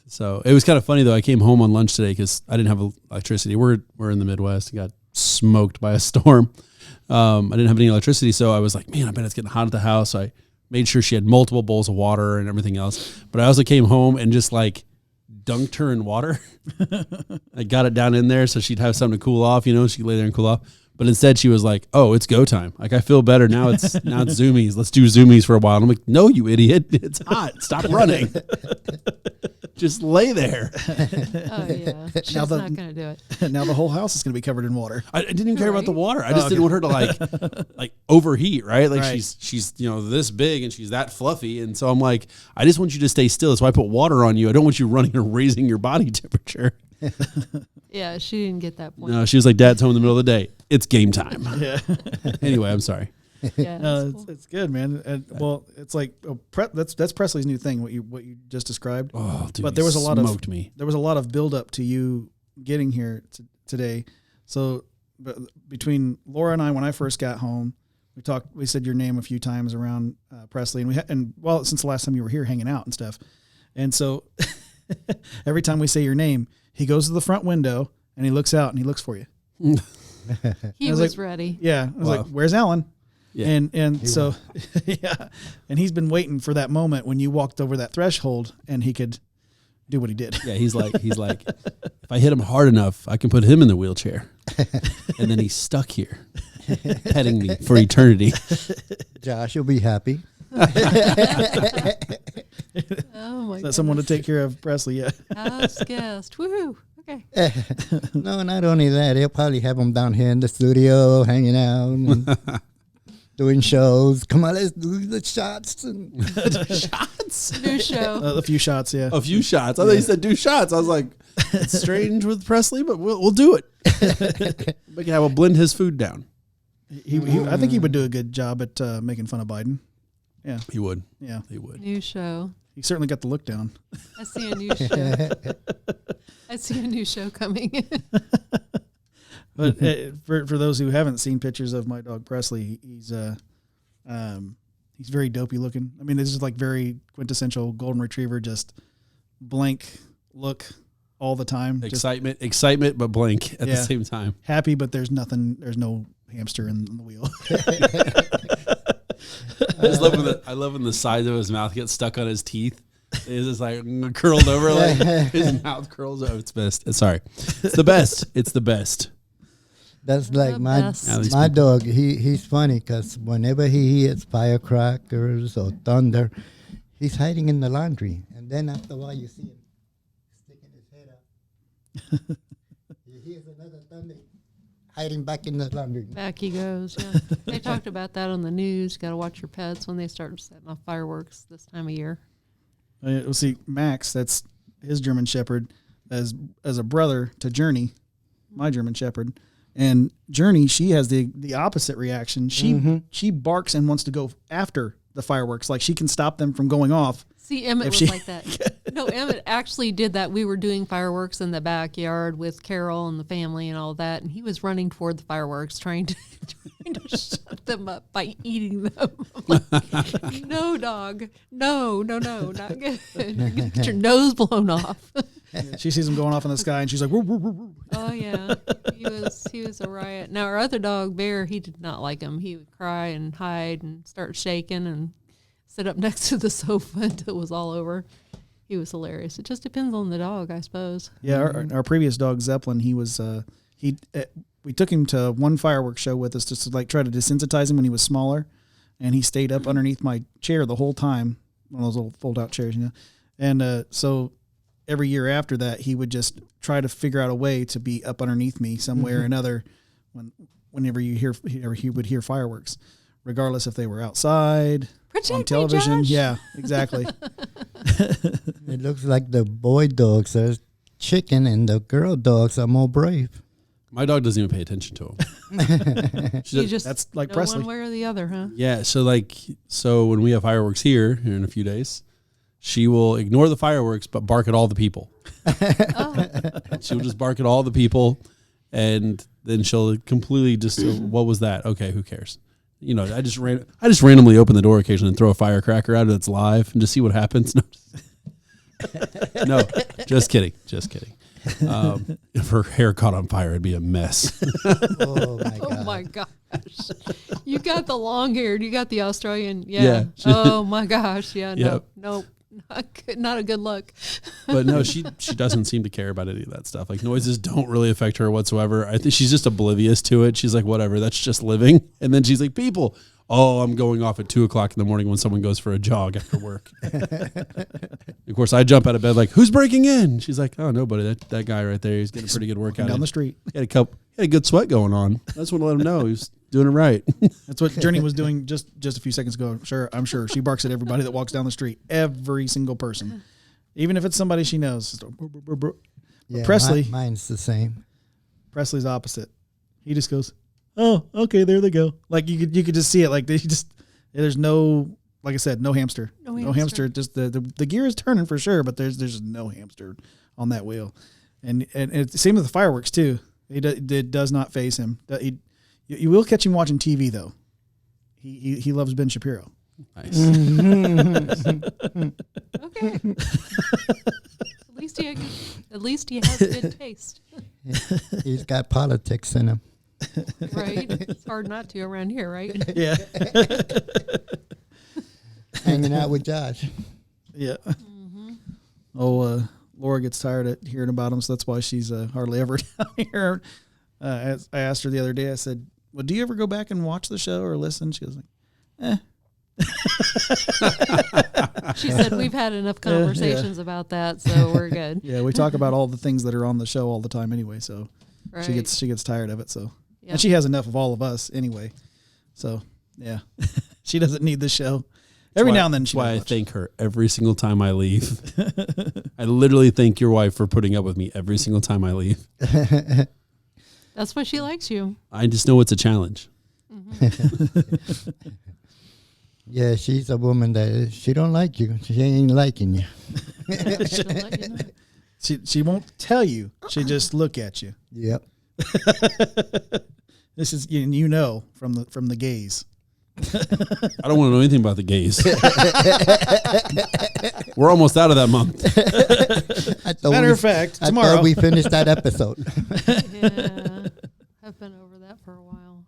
So it was kind of funny though. I came home on lunch today because I didn't have electricity. We're in the Midwest and got smoked by a storm. I didn't have any electricity, so I was like, man, I bet it's getting hot at the house. So I made sure she had multiple bowls of water and everything else. But I also came home and just like dunked her in water. I got it down in there so she'd have something to cool off. She could lay there and cool off. But instead, she was like, "Oh, it's go time. Like I feel better now. It's zoomies. Let's do zoomies for a while." And I'm like, "No, you idiot! It's hot. Stop running. Just lay there." Oh yeah, she's not going to do it. Now the whole house is going to be covered in water. I didn't even care about the water. I just didn't want her to like overheat, right? Like she's this big and she's that fluffy, and so I'm like, I just want you to stay still. So I put water on you. I don't want you running and raising your body temperature. Yeah, she didn't get that point. No, she was like, "Dad's home in the middle of the day. It's game time." Yeah. Anyway, I'm sorry. Yeah, No, it's good, man. And, well, it's like that's Presley's new thing. What you just described. Oh, dude, but there was a lot there was a lot of build up to you getting here today. So between Laura and I, when I first got home, we said your name a few times around Presley, and since the last time you were here hanging out and stuff, and so every time we say your name, he goes to the front window and he looks out and he looks for you. He was ready. Yeah, I was like, "Where's Alan?" Yeah. And so, yeah, and he's been waiting for that moment when you walked over that threshold and he could do what he did. Yeah, he's like, if I hit him hard enough, I can put him in the wheelchair, and then he's stuck here, petting me for eternity. Josh, you'll be happy. Oh my god! Someone to take care of Presley. Yeah. House guest. Woohoo! Okay. No, not only that, they'll probably have them down here in the studio, hanging out, and doing shows. Come on, let's do the shots. Shots? New show. A few shots, yeah. A few shots. I thought you said do shots. I was like, it's strange with Presley, but we'll do it. We'll blend his food down. I think he would do a good job at making fun of Biden. Yeah. He would. Yeah. He would. New show. He certainly got the look down. I see a new show. I see a new show coming. But for those who haven't seen pictures of my dog Presley, he's very dopey looking. I mean, this is like very quintessential golden retriever, just blank look all the time. Excitement, but blank at the same time. Happy, but there's no hamster in the wheel. I love when the sides of his mouth get stuck on his teeth. It's just like curled over, like his mouth curls over. It's best. Sorry, it's the best. It's the best. That's like my dog. He's funny because whenever he hears firecrackers or thunder, he's hiding in the laundry, and then after a while you see him sticking his head up. He Here's another thunder hiding back in the laundry. Back he goes. Yeah. They talked about that on the news. Got to watch your pets when they start setting off fireworks this time of year. We'll see, Max, that's his German Shepherd, as a brother to Journey, my German Shepherd. And Journey, she has the opposite reaction. She barks and wants to go after the fireworks. Like, she can stop them from going off. See, Emmett was like that. No, Emmett actually did that. We were doing fireworks in the backyard with Carol and the family and all that, and he was running toward the fireworks, trying to shut them up by eating them. I'm like, no, dog. No, not good. Get your nose blown off. She sees them going off in the sky, and she's like, woo, woo, woo, woo. Oh, yeah. He was a riot. Now, our other dog, Bear, he did not like him. He would cry and hide and start shaking and sit up next to the sofa until it was all over. He was hilarious. It just depends on the dog, I suppose. Yeah, our previous dog, Zeppelin, he was, we took him to one fireworks show with us just to like try to desensitize him when he was smaller. And he stayed up underneath my chair the whole time, one of those little fold-out chairs, you know. And so every year after that, he would just try to figure out a way to be up underneath me somewhere or another whenever he would hear fireworks, regardless if they were outside, on television. Yeah, exactly. It looks like the boy dogs are chicken and the girl dogs are more brave. My dog doesn't even pay attention to him. That's like Presley. One way or the other, huh? Yeah, so when we have fireworks here in a few days, she will ignore the fireworks but bark at all the people. Oh. She'll just bark at all the people, and then she'll completely just, what was that? Okay, who cares? You know, I just randomly open the door occasionally and throw a firecracker at it that's live and just see what happens. No, just kidding. If her hair caught on fire, it'd be a mess. Oh my gosh. You got the long haired, you got the Australian. Yeah. Oh my gosh. Yeah. Yep. Nope. Not a good look. But no, she doesn't seem to care about any of that stuff. Like, noises don't really affect her whatsoever. I think she's just oblivious to it. She's like, whatever, that's just living. And then she's like, people, I'm going off at 2:00 in the morning when someone goes for a jog after work. Of course, I jump out of bed like, who's breaking in? She's like, oh, nobody. That guy right there, he's getting a pretty good workout down the street. He had a good sweat going on. That's what I let him know. He's doing it right. That's what Journey was doing just a few seconds ago. I'm sure. She barks at everybody that walks down the street. Every single person. Even if it's somebody she knows. Yeah, Presley. Mine's the same. Presley's opposite. He just goes, oh, okay, there they go. Like you could just see it. Like there's no, like I said, no hamster. No hamster. Just the gear is turning for sure, but there's just no hamster on that wheel. And it's same with the fireworks too. It does not faze him. You will catch him watching TV though. He loves Ben Shapiro. Nice. Okay. At least he has good taste. He's got politics in him. Right? It's hard not to around here, right? Yeah. Hanging out with Josh. Yeah. Mm-hmm. Laura gets tired of hearing about him, so that's why she's hardly ever down here. I asked her the other day, I said, well, do you ever go back and watch the show or listen? She goes like, She said, we've had enough conversations about that, so we're good. Yeah, we talk about all the things that are on the show all the time anyway, so right. she gets tired of it. So, Yep. And she has enough of all of us anyway. So, yeah, she doesn't need the show. Every now and then she. That's why I thank her every single time I leave. I literally thank your wife for putting up with me every single time I leave. That's why she likes you. I just know it's a challenge. Mm-hmm. Yeah, she's a woman that she don't like you. She ain't liking you. She'll let you know. She won't tell you. She just look at you. Yep. This is you know from the gaze. I don't want to know anything about the gays. We're almost out of that month. Matter of fact, I tomorrow thought we finished that episode. Yeah, I've been over that for a while.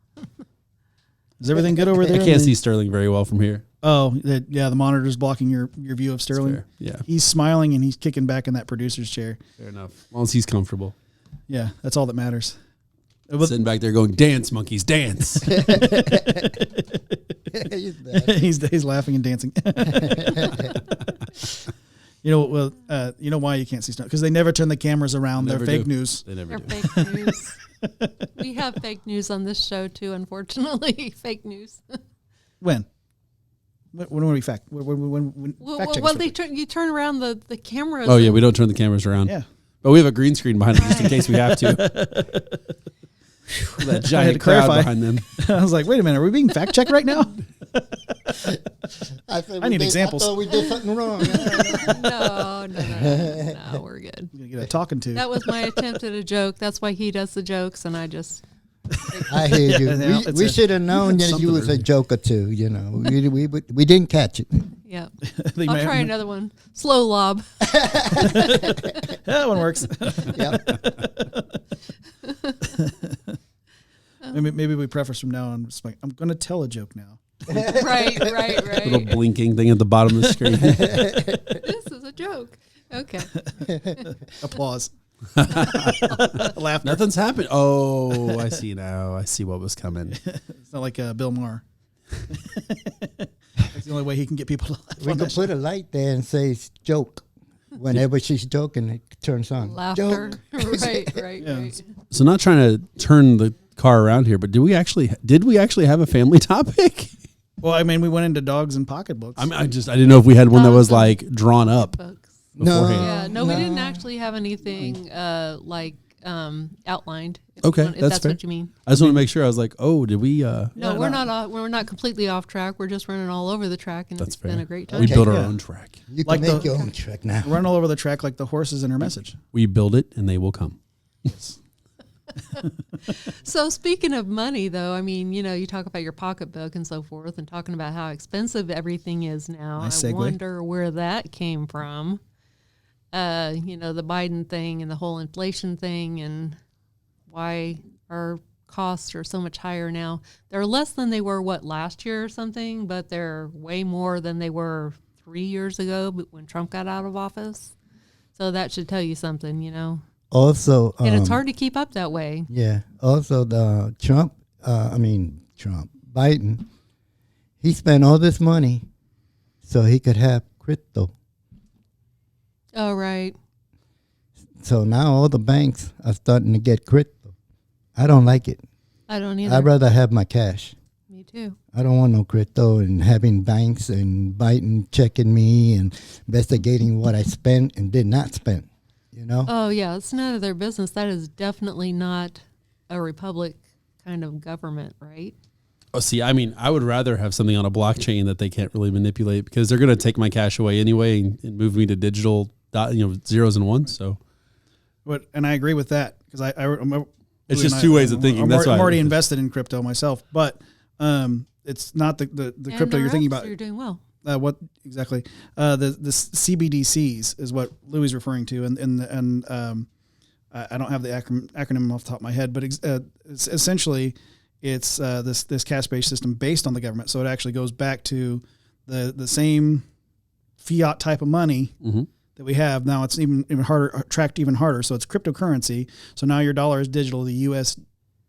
Is everything good over there? I can't see Sterling very well from here. Oh, the monitor's blocking your view of Sterling. Yeah. He's smiling and he's kicking back in that producer's chair. Fair enough. As long as he's comfortable. Yeah, that's all that matters. Sitting back there going, dance, monkeys, dance. He's laughing and dancing. You know why you can't see snow? Because they never turn the cameras around. They're never fake do. news. They never They're do. fake news. We have fake news on this show too, unfortunately. Fake news. When do we fact? When fact check us real quick. You turn around the cameras. Oh yeah, we don't turn the cameras around. Yeah. But we have a green screen behind them just in case we have to. That giant crowd clarify. behind them. I was like, wait a minute, are we being fact checked right now? I need examples. I thought we did something wrong. No, we're good. You get a talking to. That was my attempt at a joke. That's why he does the jokes, and I just. I hear you. Yeah, We should have known that you was a joker too. We didn't catch it. Yeah. I'll try another one. Slow lob. That one works. Yep. Maybe we preface from now on. Just like, I'm going to tell a joke now. Right. Little blinking thing at the bottom of the screen. This is a joke. Okay. Applause. Laughter. Nothing's happened. Oh, I see now. I see what was coming. It's not like Bill Maher. That's the only way he can get people to laugh. We could put a light there and say joke. Whenever she's joking, it turns on. Laughter. Joke. Right. So not trying to turn the car around here, but did we actually have a family topic? Well, I mean, we went into dogs and pocketbooks. I didn't know if we had one that was like drawn up Books. beforehand. Yeah. No, we didn't actually have anything outlined. Okay, If that's that's fair. what you mean. I just want to make sure. I was like, oh, did we? No, we're not. We're not completely off track. We're just running all over the track, and That's it's been fair. a great time. We built our Yeah. own track. You can Like make the- your own track now. Run all over the track like the horses in her message. We build it, and they will come. So speaking of money, though, I mean, you talk about your pocketbook and so forth, and talking about how expensive everything is now. Nice I segue. wonder where that came from. The Biden thing and the whole inflation thing, and why our costs are so much higher now. They're less than they were last year or something, but they're way more than they were 3 years ago when Trump got out of office. So that should tell you something, Also, and it's hard to keep up that way. Yeah. Also, the Biden, he spent all this money so he could have crypto. Oh, right. So now all the banks are starting to get crypto. I don't like it. I don't either. I'd rather have my cash. Me too. I don't want no crypto and having banks and Biden checking me and investigating what I spent and did not spend. Oh, yeah. It's none of their business. That is definitely not a republic kind of government, right? Oh, see, I mean, I would rather have something on a blockchain that they can't really manipulate because they're going to take my cash away anyway and move me to digital, zeros and ones. So, And I agree with that because it's just two ways of thinking. I'm already invested in crypto myself, but it's not the crypto you're thinking about. You're doing well. What exactly? The CBDCs is what Louis is referring to, and I don't have the acronym off the top of my head, but it's essentially it's this cash-based system based on the government. So it actually goes back to the same fiat type of money that we have now. It's even harder, tracked even harder. So it's cryptocurrency. So now your dollar is digital. The U.S.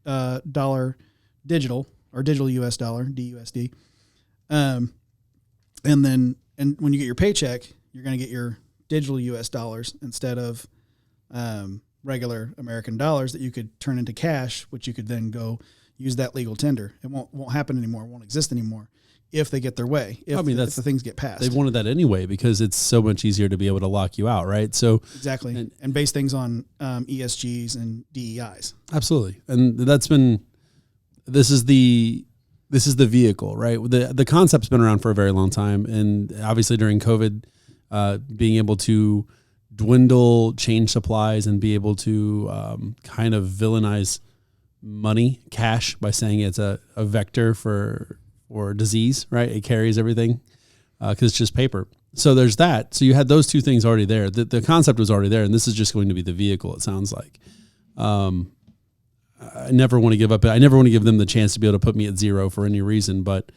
Dollar digital or digital U.S. dollar DUSD. And when you get your paycheck, you're going to get your digital U.S. dollars instead of regular American dollars that you could turn into cash, which you could then go use that legal tender. It won't happen anymore. It won't exist anymore if they get their way. If the things get passed. They've wanted that anyway because it's so much easier to be able to lock you out, right? So exactly, and base things on ESGs and DEIs. Absolutely, and this is the vehicle, right? The concept's been around for a very long time, and obviously during COVID, being able to dwindle change supplies and be able to kind of villainize money, cash, by saying it's a vector for disease, right? It carries everything because it's just paper. So there's that. So you had those two things already there. The concept was already there, and this is just going to be the vehicle, it sounds like. I never want to give up. I never want to give them the chance to be able to put me at zero for any reason, but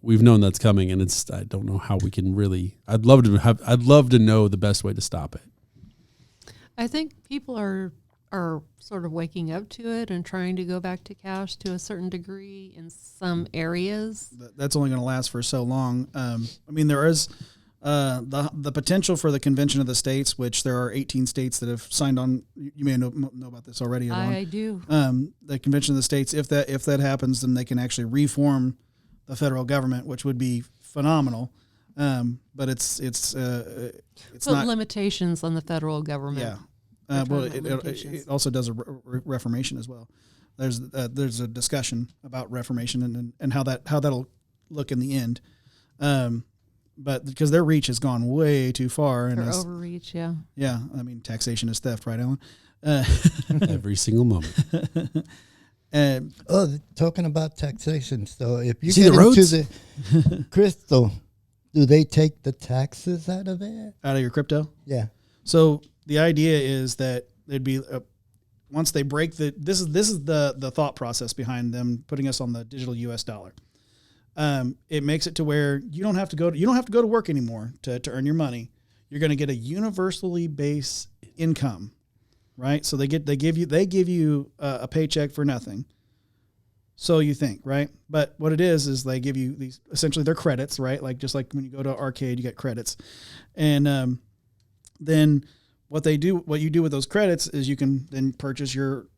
we've known that's coming, and I don't know how we can really. I'd love to know the best way to stop it. I think people are sort of waking up to it and trying to go back to cash to a certain degree in some areas. That's only going to last for so long. I mean, there is The potential for the Convention of the States, which there are 18 states that have signed on. You may know about this already. Yvonne. I do. The Convention of the States, if that happens, then they can actually reform the federal government, which would be phenomenal. But it's Put not limitations on the federal government. Yeah. Well, it also does a reformation as well. There's a discussion about reformation and how that'll look in the end. But because their reach has gone way too far, and Their overreach, yeah. Yeah, I mean, taxation is theft, right, Alan? Every single moment. Talking about taxation. So if you See get the roads? into the Crystal, do they take the taxes out of it? Out of your crypto? Yeah. So the idea is that they'd be once they break this is the thought process behind them putting us on the digital U.S. dollar. It makes it to where you don't have to go to work anymore to earn your money. You're going to get a universally based income, right? So they give you a paycheck for nothing. So you think, right? But what it is they give you these, essentially they're credits, right? Like just like when you go to arcade, you get credits. And then what you do with those credits is you can then purchase your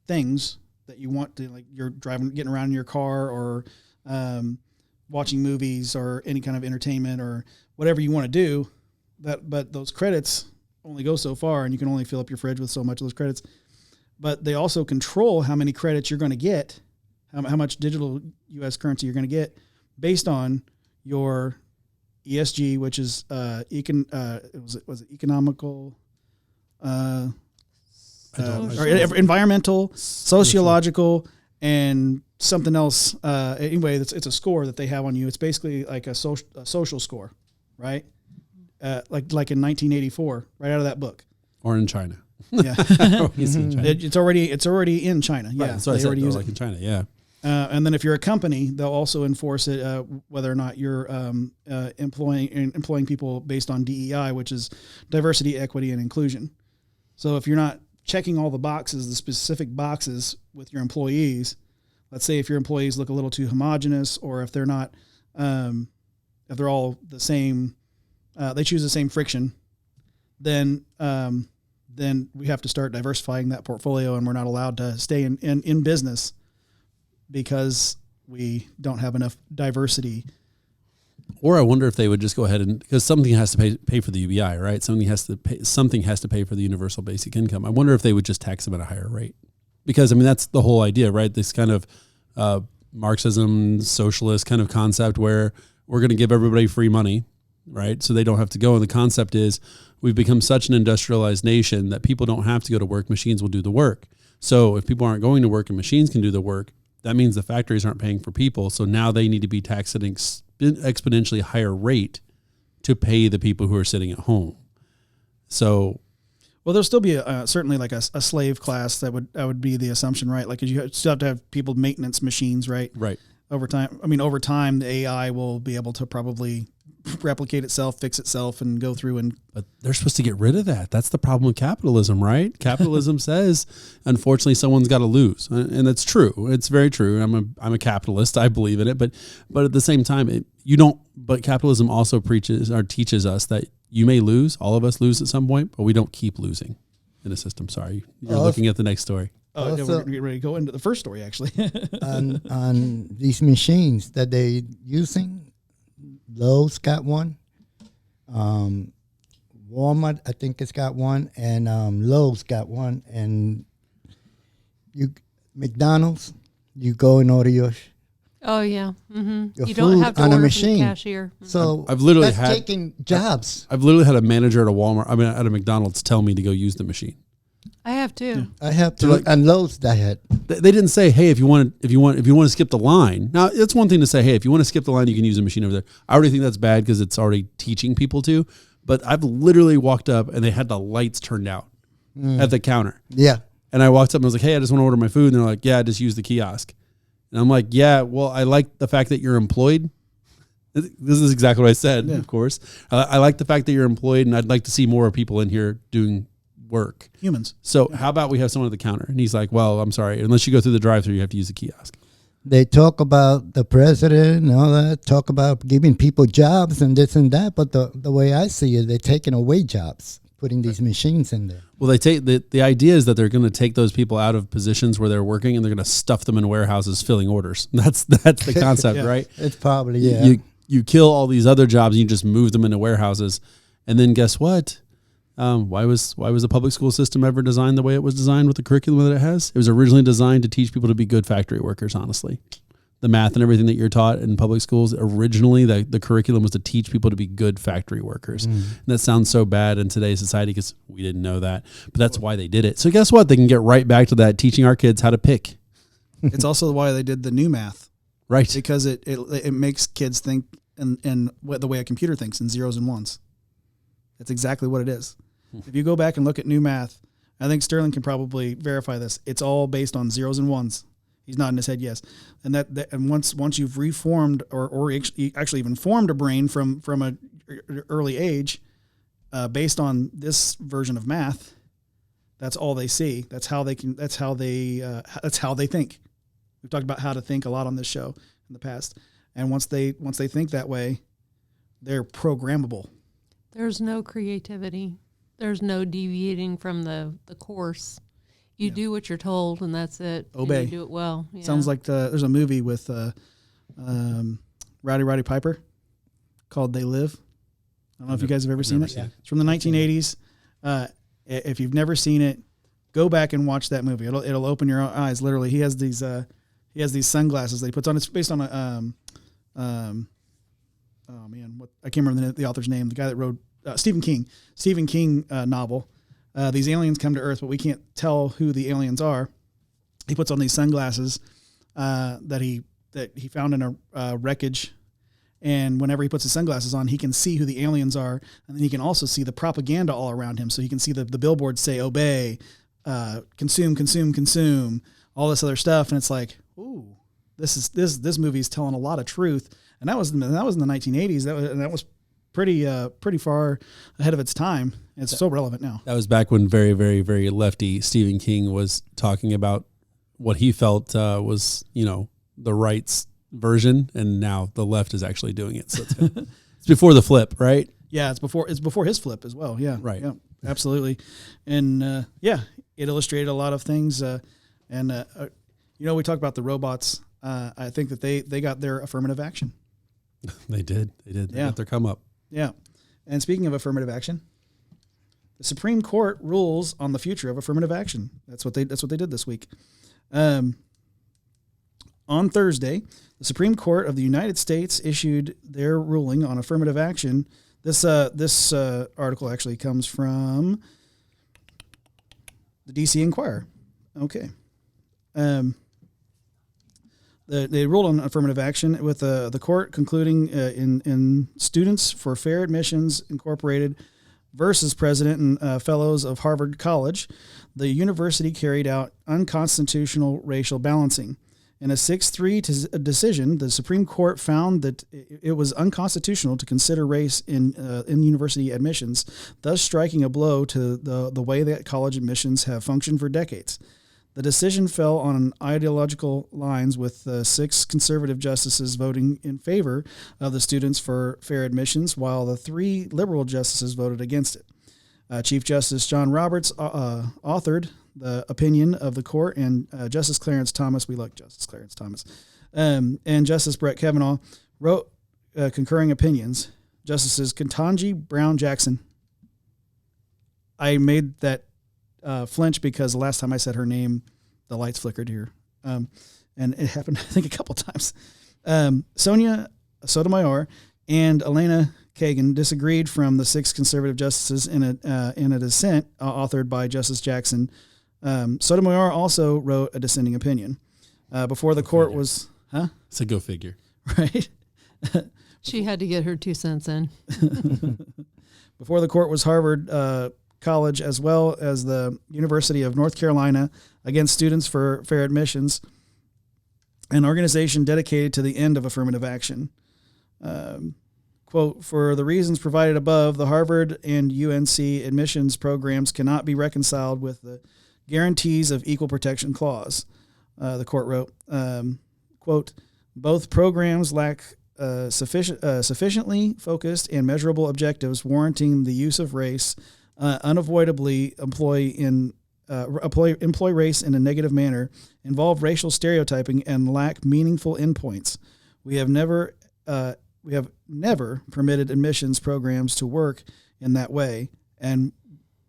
things that you want to, like you're getting around in your car or watching movies or any kind of entertainment or whatever you want to do. But those credits only go so far, and you can only fill up your fridge with so much of those credits. But they also control how many credits you're going to get, how much digital U.S. currency you're going to get based on your ESG, which is economical, environmental, sociological, and something else. Anyway, it's a score that they have on you. It's basically like a social score, right? Like in 1984, right out of that book. Or in China. Yeah, it's already in China. Yeah, right. So they already use it in China. Yeah. And then if you're a company, they'll also enforce it whether or not you're employing people based on DEI, which is diversity, equity, and inclusion. So if you're not checking all the specific boxes with your employees, let's say if your employees look a little too homogenous, or if they're not, if they're all the same, they choose the same friction, then we have to start diversifying that portfolio, and we're not allowed to stay in business because we don't have enough diversity. Or I wonder if they would just go ahead and, because something has to pay for the UBI, right? Something has to pay for the universal basic income. I wonder if they would just tax them at a higher rate, because I mean that's the whole idea, right? This kind of Marxism, socialist kind of concept where we're going to give everybody free money, right? So they don't have to go. And the concept is we've become such an industrialized nation that people don't have to go to work. Machines will do the work. So if people aren't going to work and machines can do the work, that means the factories aren't paying for people. So now they need to be taxed at an exponentially higher rate to pay the people who are sitting at home. So, well, there'll still be certainly like a slave class that would be the assumption, right? Like you still have to have people maintenance machines, right? Right. Over time, the AI will be able to probably replicate itself, fix itself, and go through and. But they're supposed to get rid of that. That's the problem with capitalism, right? Capitalism says, unfortunately, someone's got to lose, and that's true. It's very true. I'm a capitalist. I believe in it, but at the same time, you don't. But capitalism also preaches or teaches us that you may lose. All of us lose at some point, but we don't keep losing in a system. Sorry, you're looking at the next story. Oh, Also, we're getting ready to go into the first story, actually. on these machines that they're using, Lowe's got one. Walmart, I think it's got one, and Lowe's got one, and McDonald's, you go and order your Oh yeah, mm-hmm. Your You don't food have to on a order machine. from the cashier. So I've literally that's had- taking jobs. I've literally had a manager at at a McDonald's tell me to go use the machine. I have too. I have to, So like- and Lowe's that had. They didn't say, hey, if you want to skip the line. Now, it's one thing to say, hey, if you want to skip the line, you can use a machine over there. I already think that's bad because it's already teaching people to. But I've literally walked up and they had the lights turned out at the counter. Yeah. And I walked up and I was like, hey, I just want to order my food. And they're like, yeah, just use the kiosk. And I'm like, yeah, well, I like the fact that you're employed. This is exactly what I said, of course. I like the fact that you're employed, and I'd like to see more people in here doing work. Humans. So how about we have someone at the counter? And he's like, well, I'm sorry. Unless you go through the drive-thru, you have to use the kiosk. They talk about the president and all that, talk about giving people jobs and this and that, but the way I see it, they're taking away jobs, putting these machines in there. Well, they take the idea is that they're going to take those people out of positions where they're working and they're going to stuff them in warehouses filling orders. That's the concept, Yeah. right? It's probably, yeah. You kill all these other jobs and you just move them into warehouses. And then guess what? Why was the public school system ever designed the way it was designed with the curriculum that it has? It was originally designed to teach people to be good factory workers, honestly. The math and everything that you're taught in public schools, originally the curriculum was to teach people to be good factory workers. And that sounds so bad in today's society because we didn't know that. But that's why they did it. So guess what? They can get right back to that, teaching our kids how to pick. It's also why they did the new math. Right. Because it makes kids think in the way a computer thinks, in zeros and ones. That's exactly what it is. If you go back and look at new math, I think Sterling can probably verify this. It's all based on zeros and ones. He's nodding his head yes. And and once you've reformed or actually even formed a brain from a early age, based on this version of math, that's all they see. That's how they think. We've talked about how to think a lot on this show in the past. And once they think that way, they're programmable. There's no creativity. There's no deviating from the course. You do what you're told, and that's it. Obey. And you do it well. Yeah. Sounds like there's a movie with Roddy Piper called They Live. I don't know if you guys have ever seen it. It's from the 1980s. If you've never seen it, go back and watch that movie. It'll open your eyes. Literally, he has these sunglasses that he puts on. It's based on a I can't remember the author's name. The guy that wrote Stephen King novel. These aliens come to Earth, but we can't tell who the aliens are. He puts on these sunglasses that he found in a wreckage, and whenever he puts his sunglasses on, he can see who the aliens are, and then he can also see the propaganda all around him. So he can see the billboards say "obey," consume, consume, consume, all this other stuff, and it's like, ooh, this movie is telling a lot of truth. And that was in the 1980s. That was pretty far ahead of its time. It's so relevant now. That was back when very, very, very lefty Stephen King was talking about what he felt was, the right's version, and now the left is actually doing it. So it's before the flip, right? Yeah, it's before his flip as well. Yeah, right. Yeah, absolutely. And it illustrated a lot of things. We talked about the robots. I think that they got their affirmative action. They did. They got their come up. Yeah. And speaking of affirmative action, the Supreme Court rules on the future of affirmative action. That's what they did this week. On Thursday, the Supreme Court of the United States issued their ruling on affirmative action. This article actually comes from the DC Inquirer. Okay. They ruled on affirmative action with the court concluding in Students for Fair Admissions Incorporated versus President and Fellows of Harvard College, the university carried out unconstitutional racial balancing. In a 6-3 decision, the Supreme Court found that it was unconstitutional to consider race in university admissions, thus striking a blow to the way that college admissions have functioned for decades. The decision fell on ideological lines, with 6 conservative justices voting in favor of the Students for Fair Admissions, while the 3 liberal justices voted against it. Chief Justice John Roberts authored the opinion of the court, and Justice Clarence Thomas, we like Justice Clarence Thomas, and Justice Brett Kavanaugh wrote concurring opinions. Justices Ketanji Brown Jackson. I made that flinch because the last time I said her name, the lights flickered here. And it happened, I think, a couple times. Sonia Sotomayor and Elena Kagan disagreed from the 6 conservative justices in a dissent authored by Justice Jackson. Sotomayor also wrote a dissenting opinion. Before the court was... Huh? So go figure. Right? She had to get her 2 cents in. Before the court was Harvard College, as well as the University of North Carolina, against Students for Fair Admissions, an organization dedicated to the end of affirmative action. Quote, for the reasons provided above, the Harvard and UNC admissions programs cannot be reconciled with the guarantees of equal protection clause, the court wrote. quote, both programs lack sufficiently focused and measurable objectives warranting the use of race, unavoidably employ race in a negative manner, involve racial stereotyping, and lack meaningful endpoints. We have never permitted admissions programs to work in that way and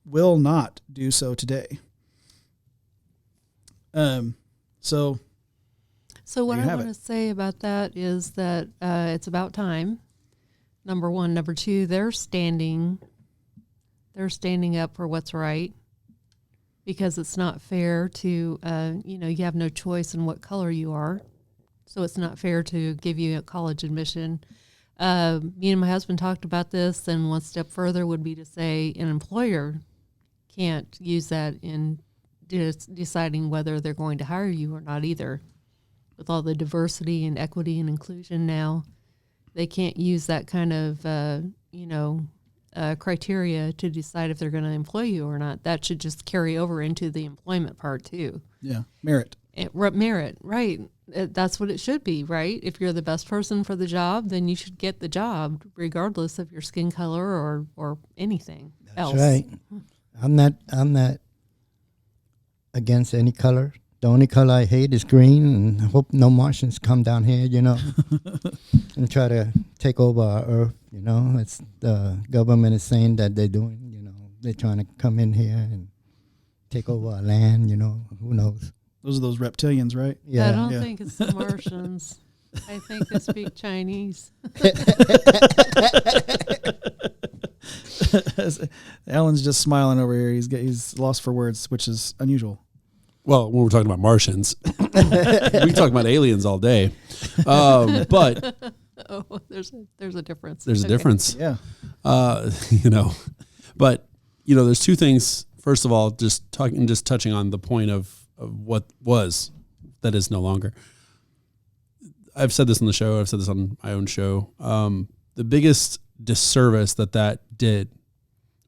will not do so today. So what I want to say about that is that it's about time. Number one. Number two, they're standing up for what's right, because it's not fair to, you have no choice in what color you are. So it's not fair to give you a college admission. Me and my husband talked about this, and one step further would be to say an employer can't use that in deciding whether they're going to hire you or not either. With all the diversity and equity and inclusion now, they can't use that kind of, criteria to decide if they're going to employ you or not. That should just carry over into the employment part too. Yeah, merit. Merit, right. That's what it should be, right? If you're the best person for the job, then you should get the job regardless of your skin color or anything else. That's right. I'm not against any color. The only color I hate is green, and I hope no Martians come down here, and try to take over our Earth. It's the government is saying that they're doing, they're trying to come in here and take over our land, who knows? Those are those reptilians, right? Yeah. I don't think it's the Martians. I think they speak Chinese. Alan's just smiling over here. He's lost for words, which is unusual. Well, when we're talking about Martians, we can talk about aliens all day. But there's a difference. There's a difference. Yeah. But there's two things. First of all, just touching on the point of what was that is no longer. I've said this on the show. I've said this on my own show. The biggest disservice that did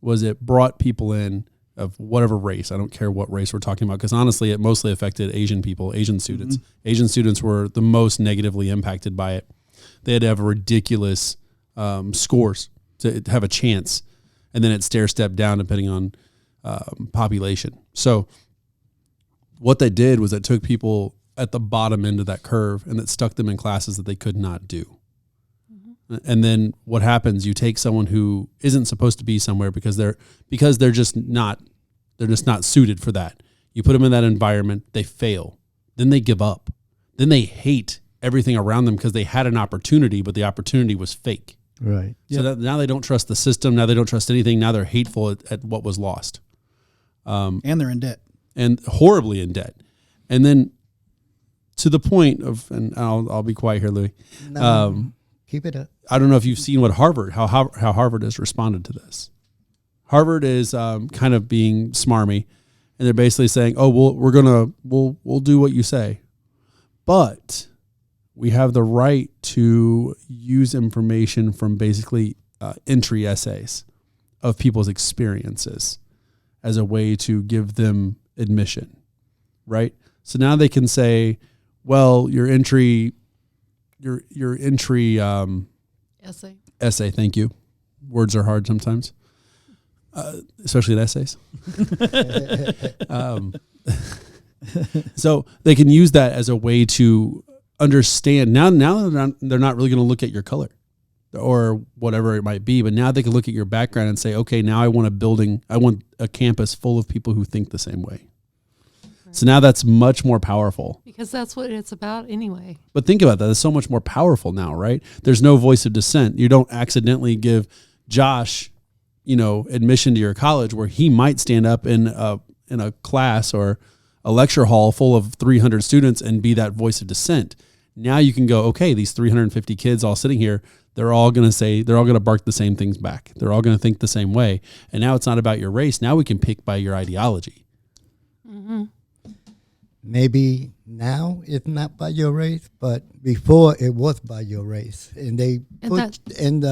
was it brought people in of whatever race. I don't care what race we're talking about, because honestly, it mostly affected Asian people, Asian students. Mm-hmm. Asian students were the most negatively impacted by it. They had to have ridiculous scores to have a chance, and then it stair-step down depending on population. So what they did was it took people at the bottom end of that curve and it stuck them in classes that they could not do. Mm-hmm. And then what happens? You take someone who isn't supposed to be somewhere because they're just not suited for that. You put them in that environment, they fail. Then they give up. Then they hate everything around them because they had an opportunity, but the opportunity was fake. Right. So that now they don't trust the system. Now they don't trust anything. Now they're hateful at what was lost. And they're in debt. And horribly in debt. And then to the point of, and I'll be quiet here, Louis. No, keep it up. I don't know if you've seen how Harvard has responded to this. Harvard is kind of being smarmy, and they're basically saying, "Oh, we'll do what you say, but we have the right to use information from basically entry essays of people's experiences as a way to give them admission, right? So now they can say, well, your entry essay. Thank you. Words are hard sometimes, especially in essays. So they can use that as a way to understand. Now they're not really going to look at your color or whatever it might be, but now they can look at your background and say, okay, now I want a campus full of people who think the same way. So now that's much more powerful. Because that's what it's about anyway. But think about that. It's so much more powerful now, right? There's no voice of dissent. You don't accidentally give Josh, admission to your college where he might stand up in a class or a lecture hall full of 300 students and be that voice of dissent. Now you can go, okay, these 350 kids all sitting here, they're all going to bark the same things back. They're all going to think the same way. And now it's not about your race. Now we can pick by your ideology. Mm-hmm. Maybe now it's not by your race, but before it was by your race. And they put in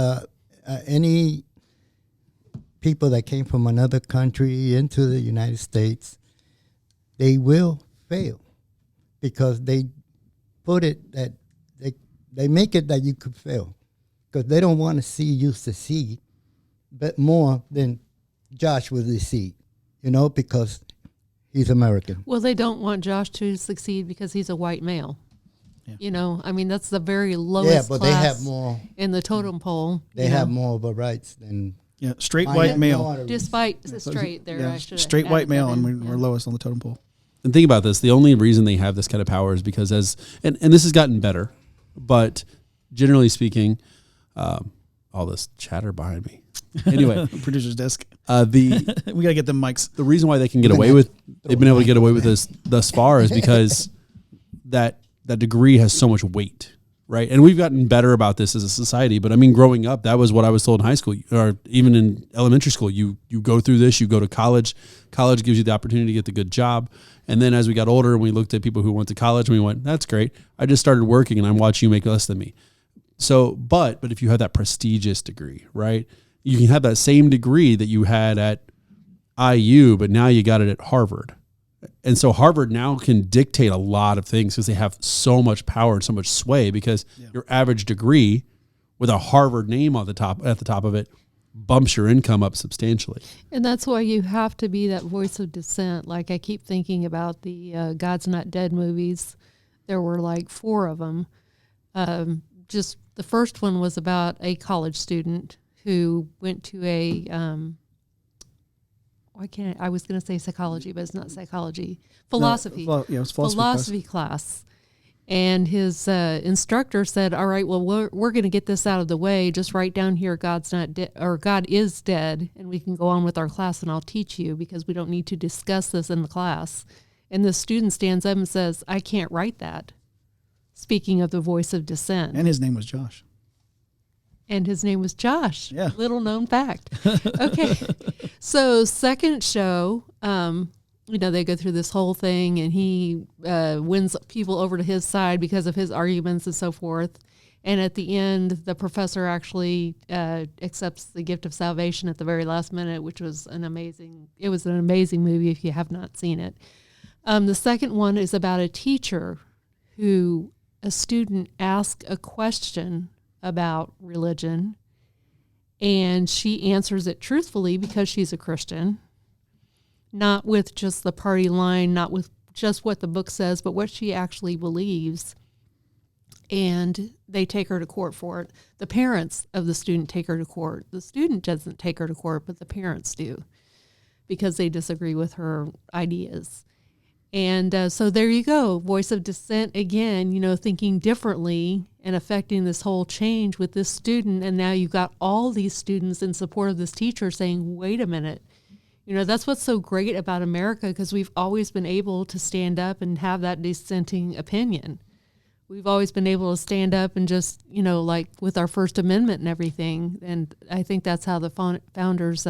any people that came from another country into the United States, they will fail because they put it that they make it that you could fail because they don't want to see you succeed, but more than Josh will succeed, because he's American. Well, they don't want Josh to succeed because he's a white male. Yeah. That's the very lowest but class they have more in the totem pole. They have more of a rights than straight white male. Despite straight there, I should straight white male, and we're lowest on the totem pole. And think about this. The only reason they have this kind of power is because and this has gotten better, but generally speaking, all this chatter behind me. Anyway, producer's desk. We gotta get them mics. The reason why they've been able to get away with this thus far is because that degree has so much weight, right? And we've gotten better about this as a society. But I mean, growing up, that was what I was told in high school or even in elementary school. You go through this, you go to college. College gives you the opportunity to get the good job. And then as we got older and we looked at people who went to college and we went, that's great. I just started working and I'm watching you make less than me. So, but if you have that prestigious degree, right? You can have that same degree that you had at IU, but now you got it at Harvard. And so Harvard now can dictate a lot of things because they have so much power and so much sway because your average degree with a Harvard name at the top of it bumps your income up substantially. And that's why you have to be that voice of dissent. Like I keep thinking about the God's Not Dead movies. There were like 4 of them. Just the first one was about a college student who went to a I was going to say psychology, but it's not psychology. Philosophy. No, it was philosophy class. And his instructor said, all right, well, we're going to get this out of the way. Just write down here, God's not dead, or God is dead, and we can go on with our class and I'll teach you because we don't need to discuss this in the class. And the student stands up and says, I can't write that. Speaking of the voice of dissent. And his name was Josh. Yeah. Little known fact. Okay. So second show, they go through this whole thing and he wins people over to his side because of his arguments and so forth. And at the end, the professor actually accepts the gift of salvation at the very last minute, which was an amazing movie if you have not seen it. The second one is about a teacher who a student asked a question about religion and she answers it truthfully because she's a Christian, not with just the party line, not with just what the book says, but what she actually believes. And they take her to court for it. The parents of the student take her to court. The student doesn't take her to court, but the parents do because they disagree with her ideas. And so there you go, voice of dissent again, thinking differently and affecting this whole change with this student. And now you've got all these students in support of this teacher saying, wait a minute. That's what's so great about America because we've always been able to stand up and have that dissenting opinion. We've always been able to stand up and just, like with our First Amendment and everything. And I think that's how the founders,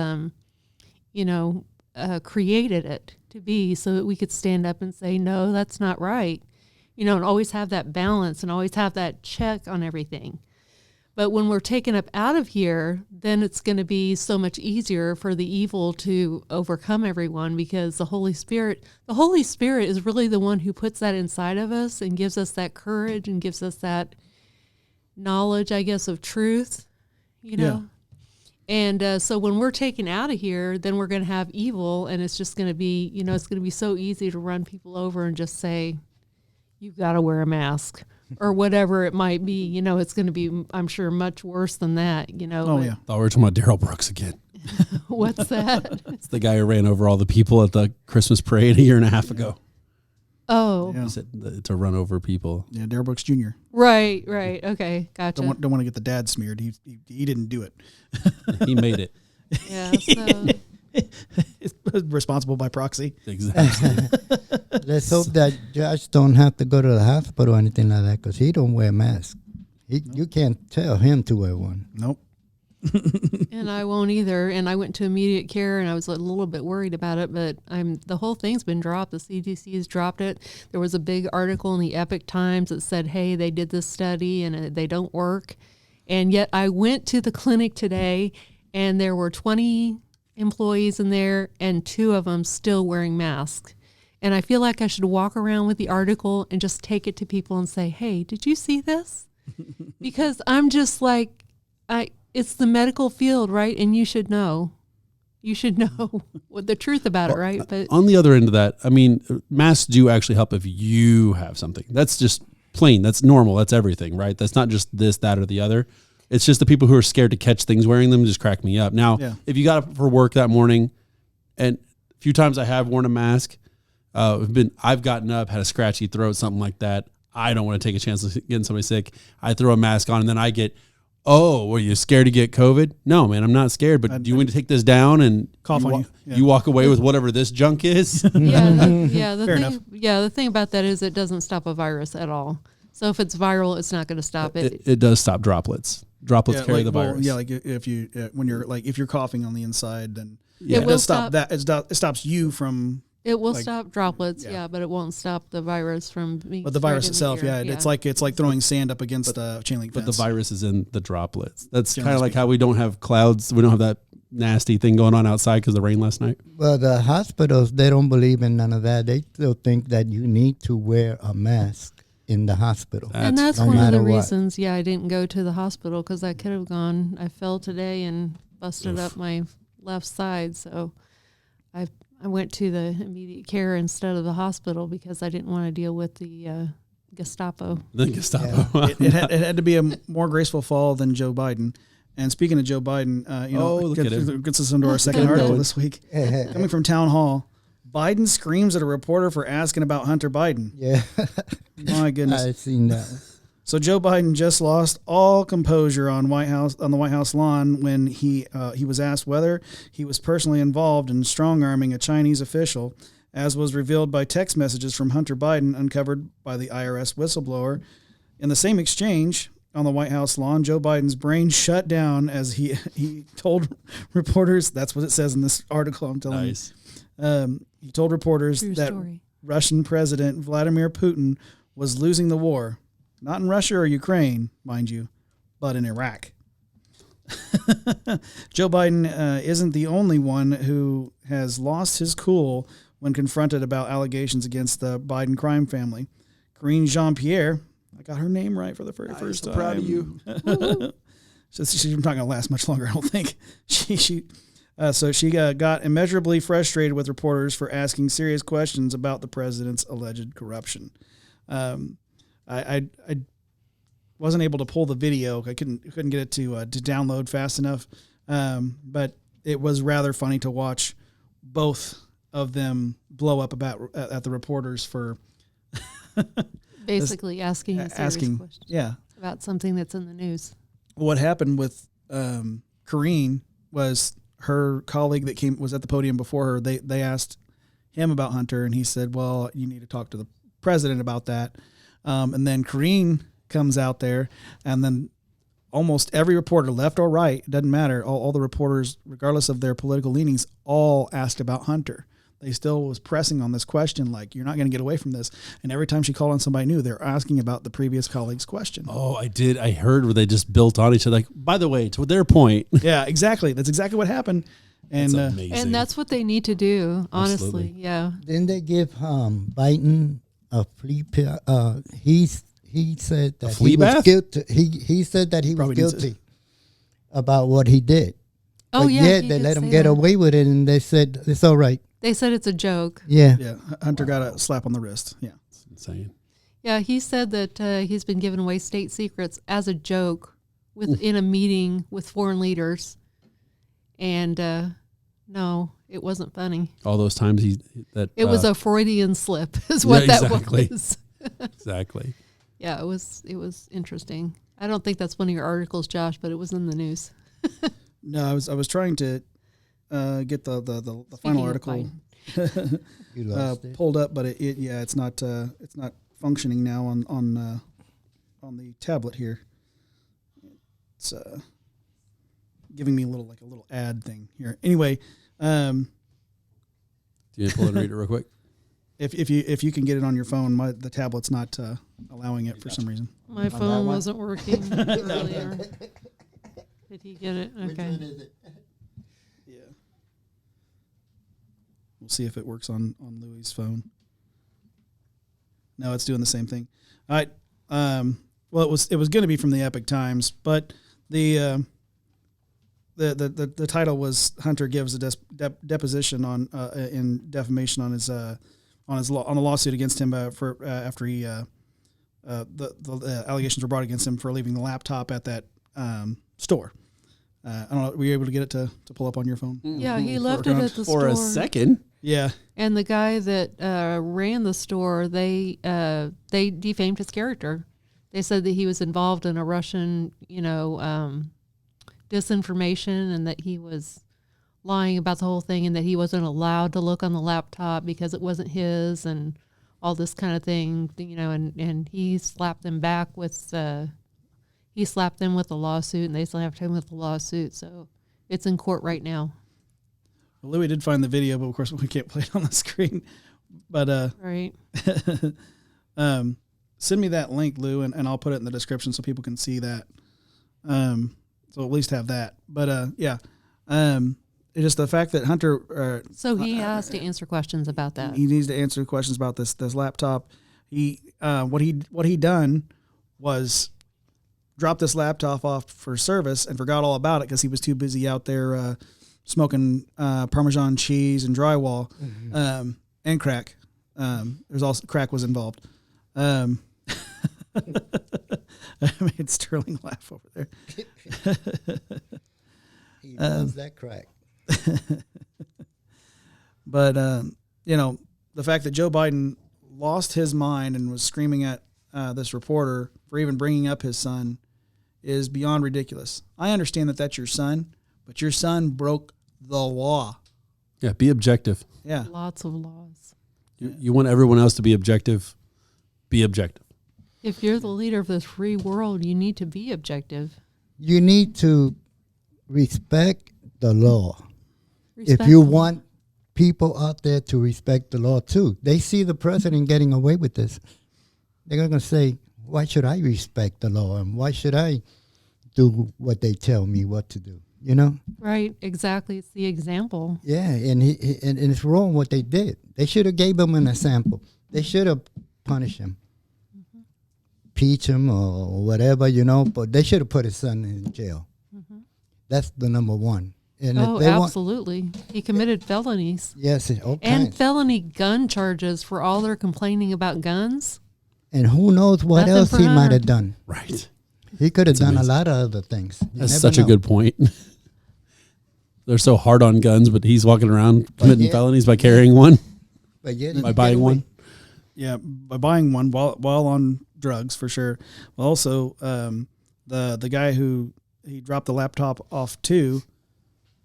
created it to be so that we could stand up and say, no, that's not right. And always have that balance and always have that check on everything. But when we're taken up out of here, then it's going to be so much easier for the evil to overcome everyone because the Holy Spirit is really the one who puts that inside of us and gives us that courage and gives us that knowledge, I guess, of truth, Yeah. And so when we're taken out of here, then we're going to have evil and it's just going to be, it's going to be so easy to run people over and just say, you've got to wear a mask. Or whatever it might be, it's going to be, I'm sure, much worse than that, Oh, yeah. Thought we were talking about Darrell Brooks again. What's that? It's the guy who ran over all the people at the Christmas parade a year and a half ago. Oh. He said to run over people. Yeah, Darrell Brooks Jr. Right. Okay, gotcha. Don't want to get the dad smeared. He didn't do it. He made it. Yeah, so. It's responsible by proxy. Exactly. Let's hope that Josh don't have to go to the hospital or anything like that because he don't wear a mask. You can't tell him to wear one. Nope. And I won't either. And I went to immediate care and I was a little bit worried about it, but the whole thing's been dropped. The CDC has dropped it. There was a big article in the Epic Times that said, hey, they did this study and they don't work. And yet I went to the clinic today and there were 20 employees in there and 2 of them still wearing masks. And I feel like I should walk around with the article and just take it to people and say, hey, did you see this? Because I'm just like, it's the medical field, right? And you should know. You should know what the truth about it, right? But on the other end of that, I mean, masks do actually help if you have something. That's just plain. That's normal. That's everything, right? That's not just this, that, or the other. It's just the people who are scared to catch things wearing them just crack me up. Now, if you got up for work that morning, and a few times I have worn a mask, I've gotten up, had a scratchy throat, something like that. I don't want to take a chance of getting somebody sick. I throw a mask on, and then I get, oh, were you scared to get COVID? No, man, I'm not scared. But do you want to take this down and cough on you? Yeah. You walk away with whatever this junk is? The thing about that is it doesn't stop a virus at all. So if it's viral, it's not going to stop it. It does stop droplets. Droplets carry the virus. Like if you when you're like if you're coughing on the inside, then it does stop that. It stops you from. It will stop droplets, but it won't stop the virus from being. But the virus itself, it's like throwing sand up against a chain link fence. But the virus is in the droplets. That's kind of like how we don't have clouds. We don't have that nasty thing going on outside because of the rain last night. Well, the hospitals, they don't believe in none of that. They still think that you need to wear a mask in the hospital. And that's one of the reasons, I didn't go to the hospital because I could have gone. I fell today and busted up my left side, so I went to the immediate care instead of the hospital because I didn't want to deal with the Gestapo. The Gestapo. Yeah. it had to be a more graceful fall than Joe Biden. And speaking of Joe Biden, gets us into our second article this week. Coming from Town Hall, Biden screams at a reporter for asking about Hunter Biden. Yeah. My goodness. I've seen that. So Joe Biden just lost all composure on the White House lawn when he was asked whether he was personally involved in strong-arming a Chinese official, as was revealed by text messages from Hunter Biden uncovered by the IRS whistleblower. In the same exchange on the White House lawn, Joe Biden's brain shut down as he told reporters, that's what it says in this article I'm telling you. He told reporters that Russian President Vladimir Putin was losing the war. Not in Russia or Ukraine, mind you, but in Iraq. Joe Biden isn't the only one who has lost his cool when confronted about allegations against the Biden crime family. Karine Jean-Pierre, I got her name right for the very first time. Proud of you. She's not going to last much longer, I don't think. So she got immeasurably frustrated with reporters for asking serious questions about the president's alleged corruption. I wasn't able to pull the video. I couldn't get it to download fast enough. But it was rather funny to watch both of them blow up at the reporters for basically asking a serious question about something that's in the news. What happened with Karine was her colleague that was at the podium before her. They asked him about Hunter, and he said, "Well, you need to talk to the president about that." And then Karine comes out there, and then almost every reporter, left or right, it doesn't matter, all the reporters, regardless of their political leanings, all asked about Hunter. They still was pressing on this question, like, you're not going to get away from this. And every time she called on somebody new, they're asking about the previous colleague's question. Oh, I did. I heard where they just built on each other. Like, by the way, to their point. Yeah, exactly. That's exactly what happened. And that's amazing. And that's what they need to do, honestly. Absolutely. Yeah. Didn't they give Biden a flea pill? He said that he was guilty. He said that he was guilty about what he did. Oh, but yeah. Yet they let him get away with it, and they said it's all right. They said it's a joke. Yeah. Yeah. Hunter got a slap on the wrist. Yeah. It's insane. Yeah, he said that he's been giving away state secrets as a joke in a meeting with foreign leaders. And no, it wasn't funny. All those times it was a Freudian slip is what that was. Exactly. Yeah, it was interesting. I don't think that's one of your articles, Josh, but it was in the news. No, I was trying to get the final article pulled up, but it's not functioning now on the tablet here. It's giving me a little ad thing here. Anyway, do you pull it and read it real quick? If you can get it on your phone, the tablet's not allowing it for some reason. My phone wasn't working earlier. Did he get it? Okay. Which one is it? Yeah. We'll see if it works on Louie's phone. No, it's doing the same thing. All right. Well, it was going to be from the Epic Times, but the title was Hunter gives a deposition on in defamation on the lawsuit against him after he the allegations were brought against him for leaving the laptop at that store. I don't know. Were you able to get it to pull up on your phone? Yeah, he left it at the store for a second. Yeah. And the guy that ran the store, they defamed his character. They said that he was involved in a Russian, disinformation, and that he was lying about the whole thing, and that he wasn't allowed to look on the laptop because it wasn't his, and all this kind of thing, and he slapped them back with he slapped them with a lawsuit, and they slapped him with a lawsuit. So it's in court right now. Well, Louis did find the video, but of course we can't play it on the screen. But right. Send me that link, Lou, and I'll put it in the description so people can see that. So at least have that. But yeah, it's just the fact that Hunter. So he has to answer questions about that. He needs to answer questions about this laptop. What he done was drop this laptop off for service and forgot all about it because he was too busy out there smoking Parmesan cheese and drywall, and crack. There's also crack was involved. I made Sterling laugh over there. He loves that crack. But the fact that Joe Biden lost his mind and was screaming at this reporter for even bringing up his son is beyond ridiculous. I understand that that's your son, but your son broke the law. Yeah, be objective. Yeah. Lots of laws. You want everyone else to be objective. Be objective. If you're the leader of this free world, you need to be objective. You need to respect the law. Respect If you the law. want people out there to respect the law too, they see the president getting away with this. They're going to say, why should I respect the law? And why should I do what they tell me what to do? Right, exactly. It's the example. Yeah, and it's wrong what they did. They should have gave him an example. They should have punished him. Impeach him or whatever, but they should have put his son in jail. That's the number one. And if they absolutely. He committed felonies. Yes, okay. And felony gun charges for all their complaining about guns. And who knows what Nothing else for he might Hunter. have done. Right. He could have That's done amazing. a lot of other things. You That's never such a know. good point. They're so hard on guns, but he's walking around committing yeah. felonies by carrying one, But yeah, by buying one. Yeah, by buying one while on drugs for sure. Well, also the guy who he dropped the laptop off to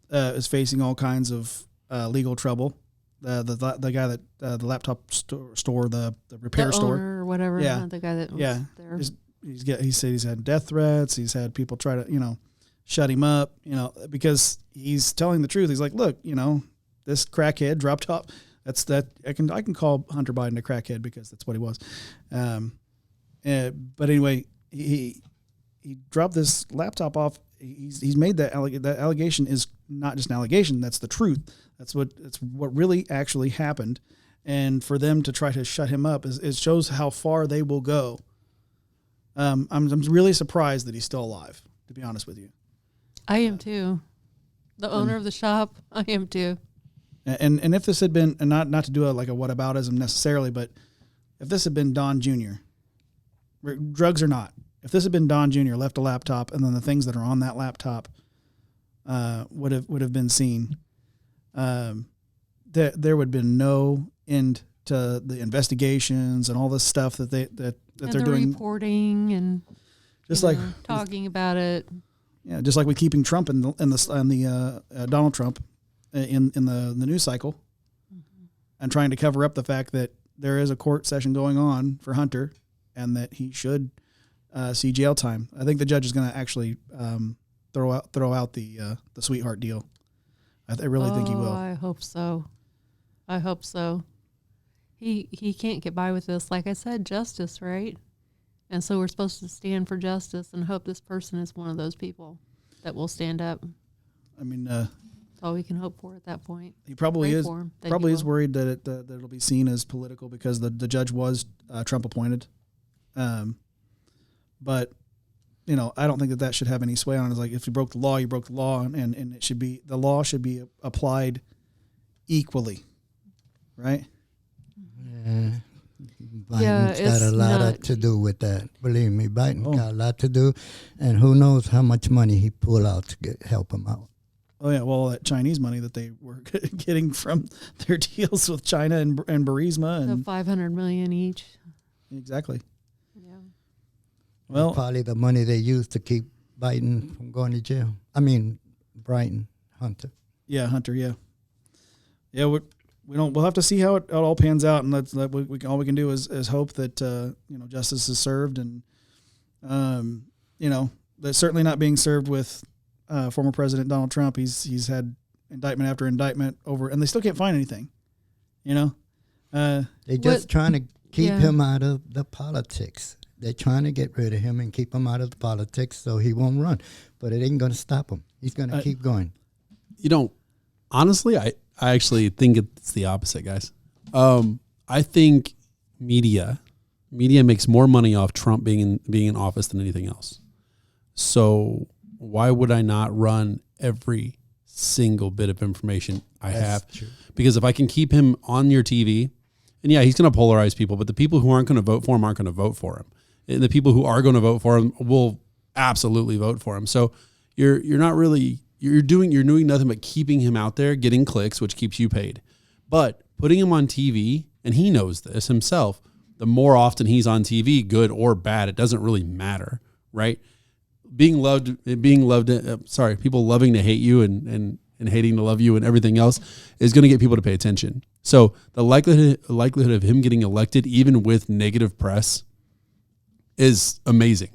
is facing all kinds of legal trouble. The guy that the laptop store, the repair the store, owner or whatever. Yeah. The guy that was yeah, there. he said he's had death threats. He's had people try to shut him up. Because he's telling the truth. He's like, look, this crackhead dropped off. That's that I can call Hunter Biden a crackhead because that's what he was. But anyway, he dropped this laptop off. He's made that allegation is not just an allegation. That's the truth. That's what really actually happened. And for them to try to shut him up it shows how far they will go. I'm really surprised that he's still alive, to be honest with you. I am too. The owner of the shop, I am too. And if this had been, and not to do a whataboutism necessarily, but if this had been Don Jr., drugs or not, if this had been Don Jr. left a laptop and then the things that are on that laptop would have been seen, there would have been no end to the investigations and all this stuff that they're doing, reporting and just talking about it. Yeah, just like with keeping Trump in the Donald Trump in the news cycle, and trying to cover up the fact that there is a court session going on for Hunter and that he should see jail time. I think the judge is going to actually throw out the sweetheart deal. I really think he will. I hope so. He can't get by with this. Like I said, justice, right? And so we're supposed to stand for justice and hope this person is one of those people that will stand up. I mean, That's all we can hope for at that point. He probably Pray is for him. That probably he is will. worried that that it'll be seen as political because the judge was Trump appointed. But you know, I don't think that should have any sway on it. It's like if you broke the law, you broke the law, and it should be the law should be applied equally, right? Yeah. Yeah, Biden's got a it's lot not- to do with that. Believe me, Biden got a lot to do, and who knows how much money he pull out to help him out. Oh yeah, well that Chinese money that they were getting from their deals with China and Burisma So and $500 million each. exactly. Yeah. Well, Probably the money they used to keep Biden from going to jail. I mean, Brighton, Hunter. yeah, Hunter, yeah, we'll have to see how it all pans out, and all we can do is hope that justice is served, and that's certainly not being served with former President Donald Trump. He's had indictment after indictment over, and they still can't find anything. They're just trying to keep yeah. him out of the politics. They're trying to get rid of him and keep him out of the politics so he won't run. But it ain't going to stop him. He's going to keep going. Honestly, I actually think it's the opposite, guys. I think media makes more money off Trump being in office than anything else. So why would I not run every single bit of information I have? True. Because if I can keep him on your TV, and yeah, he's going to polarize people, but the people who aren't going to vote for him aren't going to vote for him. And the people who are going to vote for him will absolutely vote for him. So you're doing nothing but keeping him out there, getting clicks, which keeps you paid. But putting him on TV, and he knows this himself, the more often he's on TV, good or bad, it doesn't really matter, right? People loving to hate you and hating to love you and everything else is going to get people to pay attention. So the likelihood of him getting elected, even with negative press, is amazing.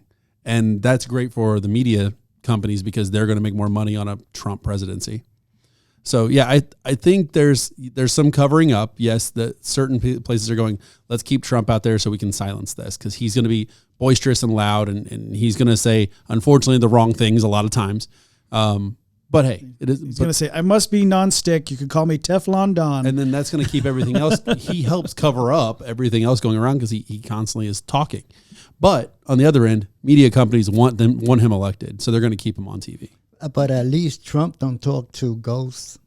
And that's great for the media companies because they're going to make more money on a Trump presidency. So yeah, I think there's some covering up. Yes, that certain places are going, let's keep Trump out there so we can silence this because he's going to be boisterous and loud and he's going to say, unfortunately, the wrong things a lot of times. But hey, he's going to say, I must be nonstick. You could call me Teflon Don. And then that's going to keep everything else. He helps cover up everything else going around because he constantly is talking. But on the other end, media companies want him elected, so they're going to keep him on TV. But at least Trump don't talk to ghosts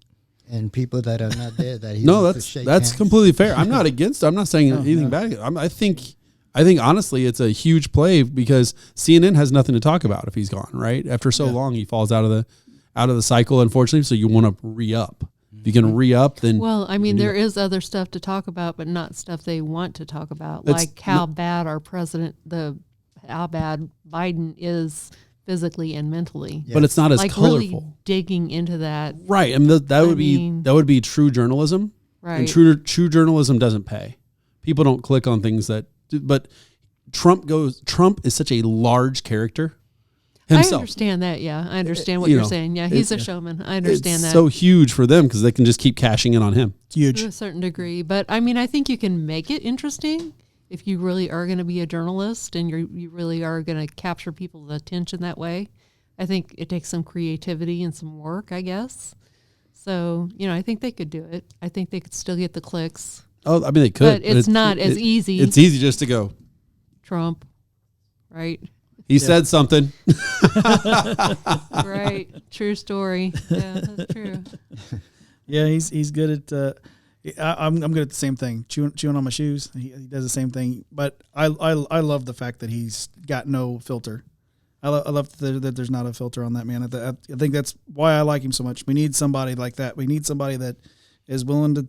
and people that are not there. That he No, wants to shake that's hands. completely fair. I'm not against. I'm not saying anything bad. I think honestly, it's a huge play because CNN has nothing to talk about if he's gone. Right after so long, he falls out of the cycle. Unfortunately, so you want to re-up. If you can re-up, then Well, I mean, there is other stuff to talk about, but not stuff they want to talk about, like how bad our president, how bad Biden is physically and mentally. but it's not as Like colorful. really digging into that. Right. I mean, that would be true journalism. Right. And true journalism doesn't pay. People don't click on things but Trump is such a large character himself. I understand that. Yeah. I understand what you're saying. Yeah. He's a showman. I understand it's that. so huge for them because they can just keep cashing in on him. It's huge. To a certain degree. But I mean, I think you can make it interesting if you really are going to be a journalist and you really are going to capture people's attention that way. I think it takes some creativity and some work, I guess. So, I think they could do it. I think they could still get the clicks. Oh, I mean, they could. But it's not as easy. It's easy just to go, Trump, right? he said something. Right. True story. Yeah, that's true. Yeah, he's good at. I'm good at the same thing. Chewing on my shoes. He does the same thing. But I love the fact that he's got no filter. I love that there's not a filter on that man. I think that's why I like him so much. We need somebody like that. We need somebody that is willing to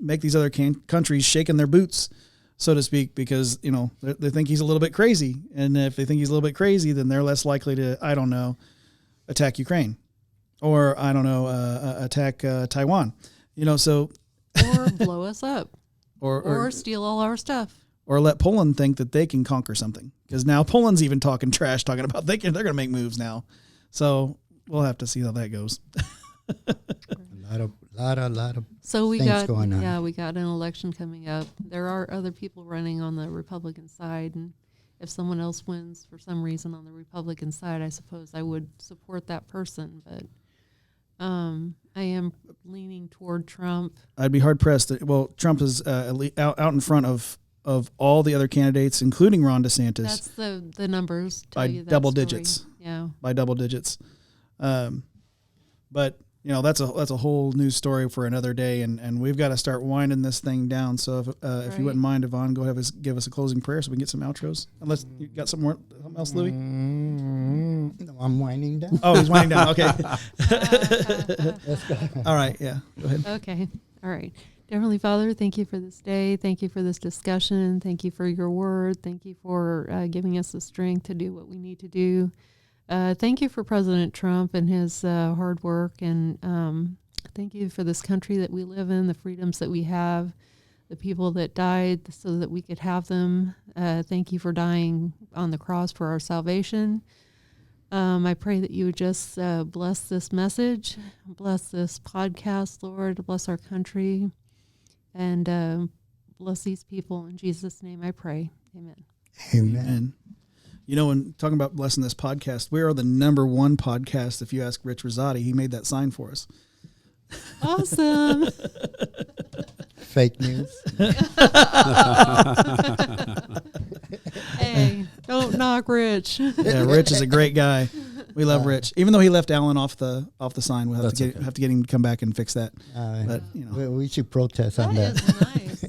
make these other countries shaking their boots, so to speak, because they think he's a little bit crazy, and if they think he's a little bit crazy, then they're less likely to attack Ukraine, or attack Taiwan. So. Or blow us up. Or steal all our stuff. Or let Poland think that they can conquer something. Because now Poland's even talking trash, talking about they're going to make moves now. So we'll have to see how that goes. A lot of So we things got going on. Yeah, we got an election coming up. There are other people running on the Republican side, and if someone else wins for some reason on the Republican side, I suppose I would support that person. But I am leaning toward Trump. I'd be hard pressed. Well, Trump is out in front of all the other candidates, including Ron DeSantis. That's the numbers tell by you that double story. digits. Yeah. By double digits. But that's a whole news story for another day, and we've got to start winding this thing down. So if you wouldn't mind, Yvonne, go ahead give us a closing prayer so we can get some outros. Unless you got something else, Louis? No, I'm winding down. Oh, he's winding down. Okay. Let's go. All right. Yeah. Go ahead. Okay. All right. Dear Heavenly Father, thank you for this day. Thank you for this discussion. Thank you for your word. Thank you for giving us the strength to do what we need to do. Thank you for President Trump and his hard work. And thank you for this country that we live in, the freedoms that we have, the people that died so that we could have them. Thank you for dying on the cross for our salvation. I pray that you would just bless this message, bless this podcast, Lord, bless our country, and bless these people. In Jesus' name I pray. Amen. Amen. When talking about blessing this podcast, we are the #1 podcast. If you ask Rich Rosati, he made that sign for us. Awesome. Fake news. Hey, don't knock Rich. Yeah, Rich is a great guy. We love Rich, even though he left Alan off the sign. We'll have to get him to come back and fix that. But we should protest on that. That is nice.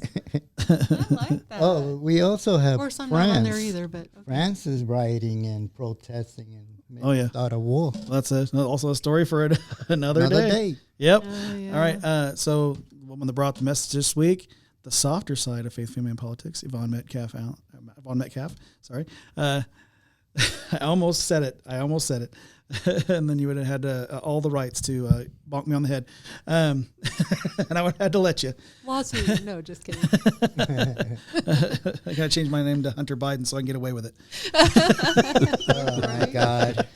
I like that. Oh, we also have Of course, I'm not on there France. either, but okay. France is rioting and protesting and maybe Oh, yeah. start a war. Well, that's also a story for another Another day. day. Yep. Yeah. All right. So the woman that brought the message this week, the softer side of faith, family, and politics, Yvonne Metcalf. Sorry. I almost said it. And then you would have had all the rights to bonk me on the head. And I would have had to let you. Lawsuit. No, just kidding. I got to change my name to Hunter Biden so I can get away with it. Oh, my God.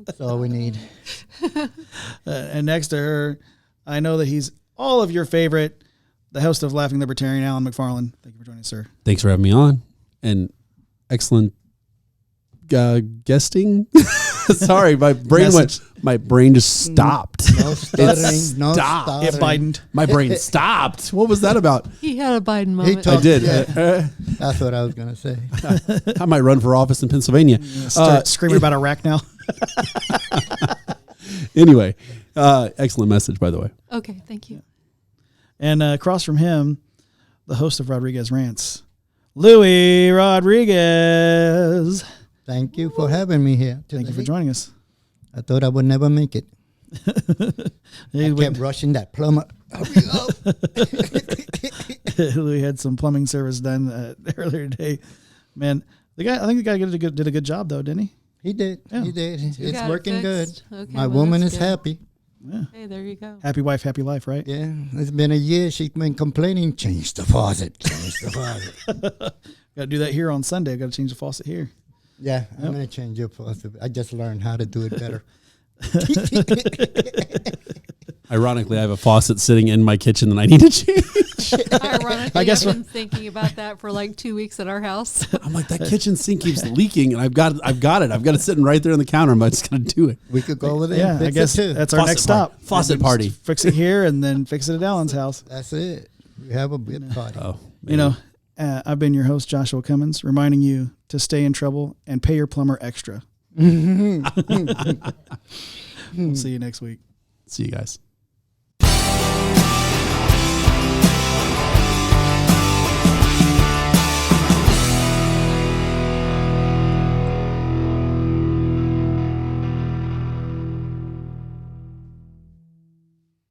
That's all we need. And next to her, I know that he's all of your favorite, the host of Laughing Libertarian, Alan McFarland. Thank you for joining us, sir. Thanks for having me on, and excellent guesting. Sorry, my brain just stopped. No stuttering. No stopped. stuttering. It Bidened. My brain stopped. What was that about? He had a Biden moment. I did. Yeah. That's what I was going to say. I might run for office in Pennsylvania. Start screaming about Iraq now. Anyway, excellent message, by the way. Okay, thank you. And across from him, the host of Rodriguez Rants, Louis Rodriguez. Thank you for having me here today. Thank you for joining us. I thought I would never make it. I kept rushing that plumber. Louis had some plumbing service done earlier today. Man, I think the guy did a good job, though, didn't he? He did. Yeah. He did. You It's got it working good. fixed? Okay, My well, woman that's is good. happy. Yeah. Hey, there you go. Happy wife, happy life, right? Yeah. It's been a year. She's been complaining. Change the faucet. Change the faucet. Got to do that here on Sunday. Got to change the faucet here. Yeah, I'm going to change your faucet. I just learned how to do it better. Ironically, I have a faucet sitting in my kitchen that I need to change. Ironically, I guess I've been thinking about that for like 2 weeks at our house. I'm like, that kitchen sink keeps leaking, and I've got it. I've got it sitting right there on the counter. I'm just going to do it. We could go over there Yeah, and fix I guess it too. that's our Faucet next stop. party. Faucet And then party. Fix it here and then fix it at Alan's house. That's it. We have a big party. Oh, I've been your host, Joshua Cummins, reminding you to stay in trouble and pay your plumber extra. We'll see you next week. see you guys.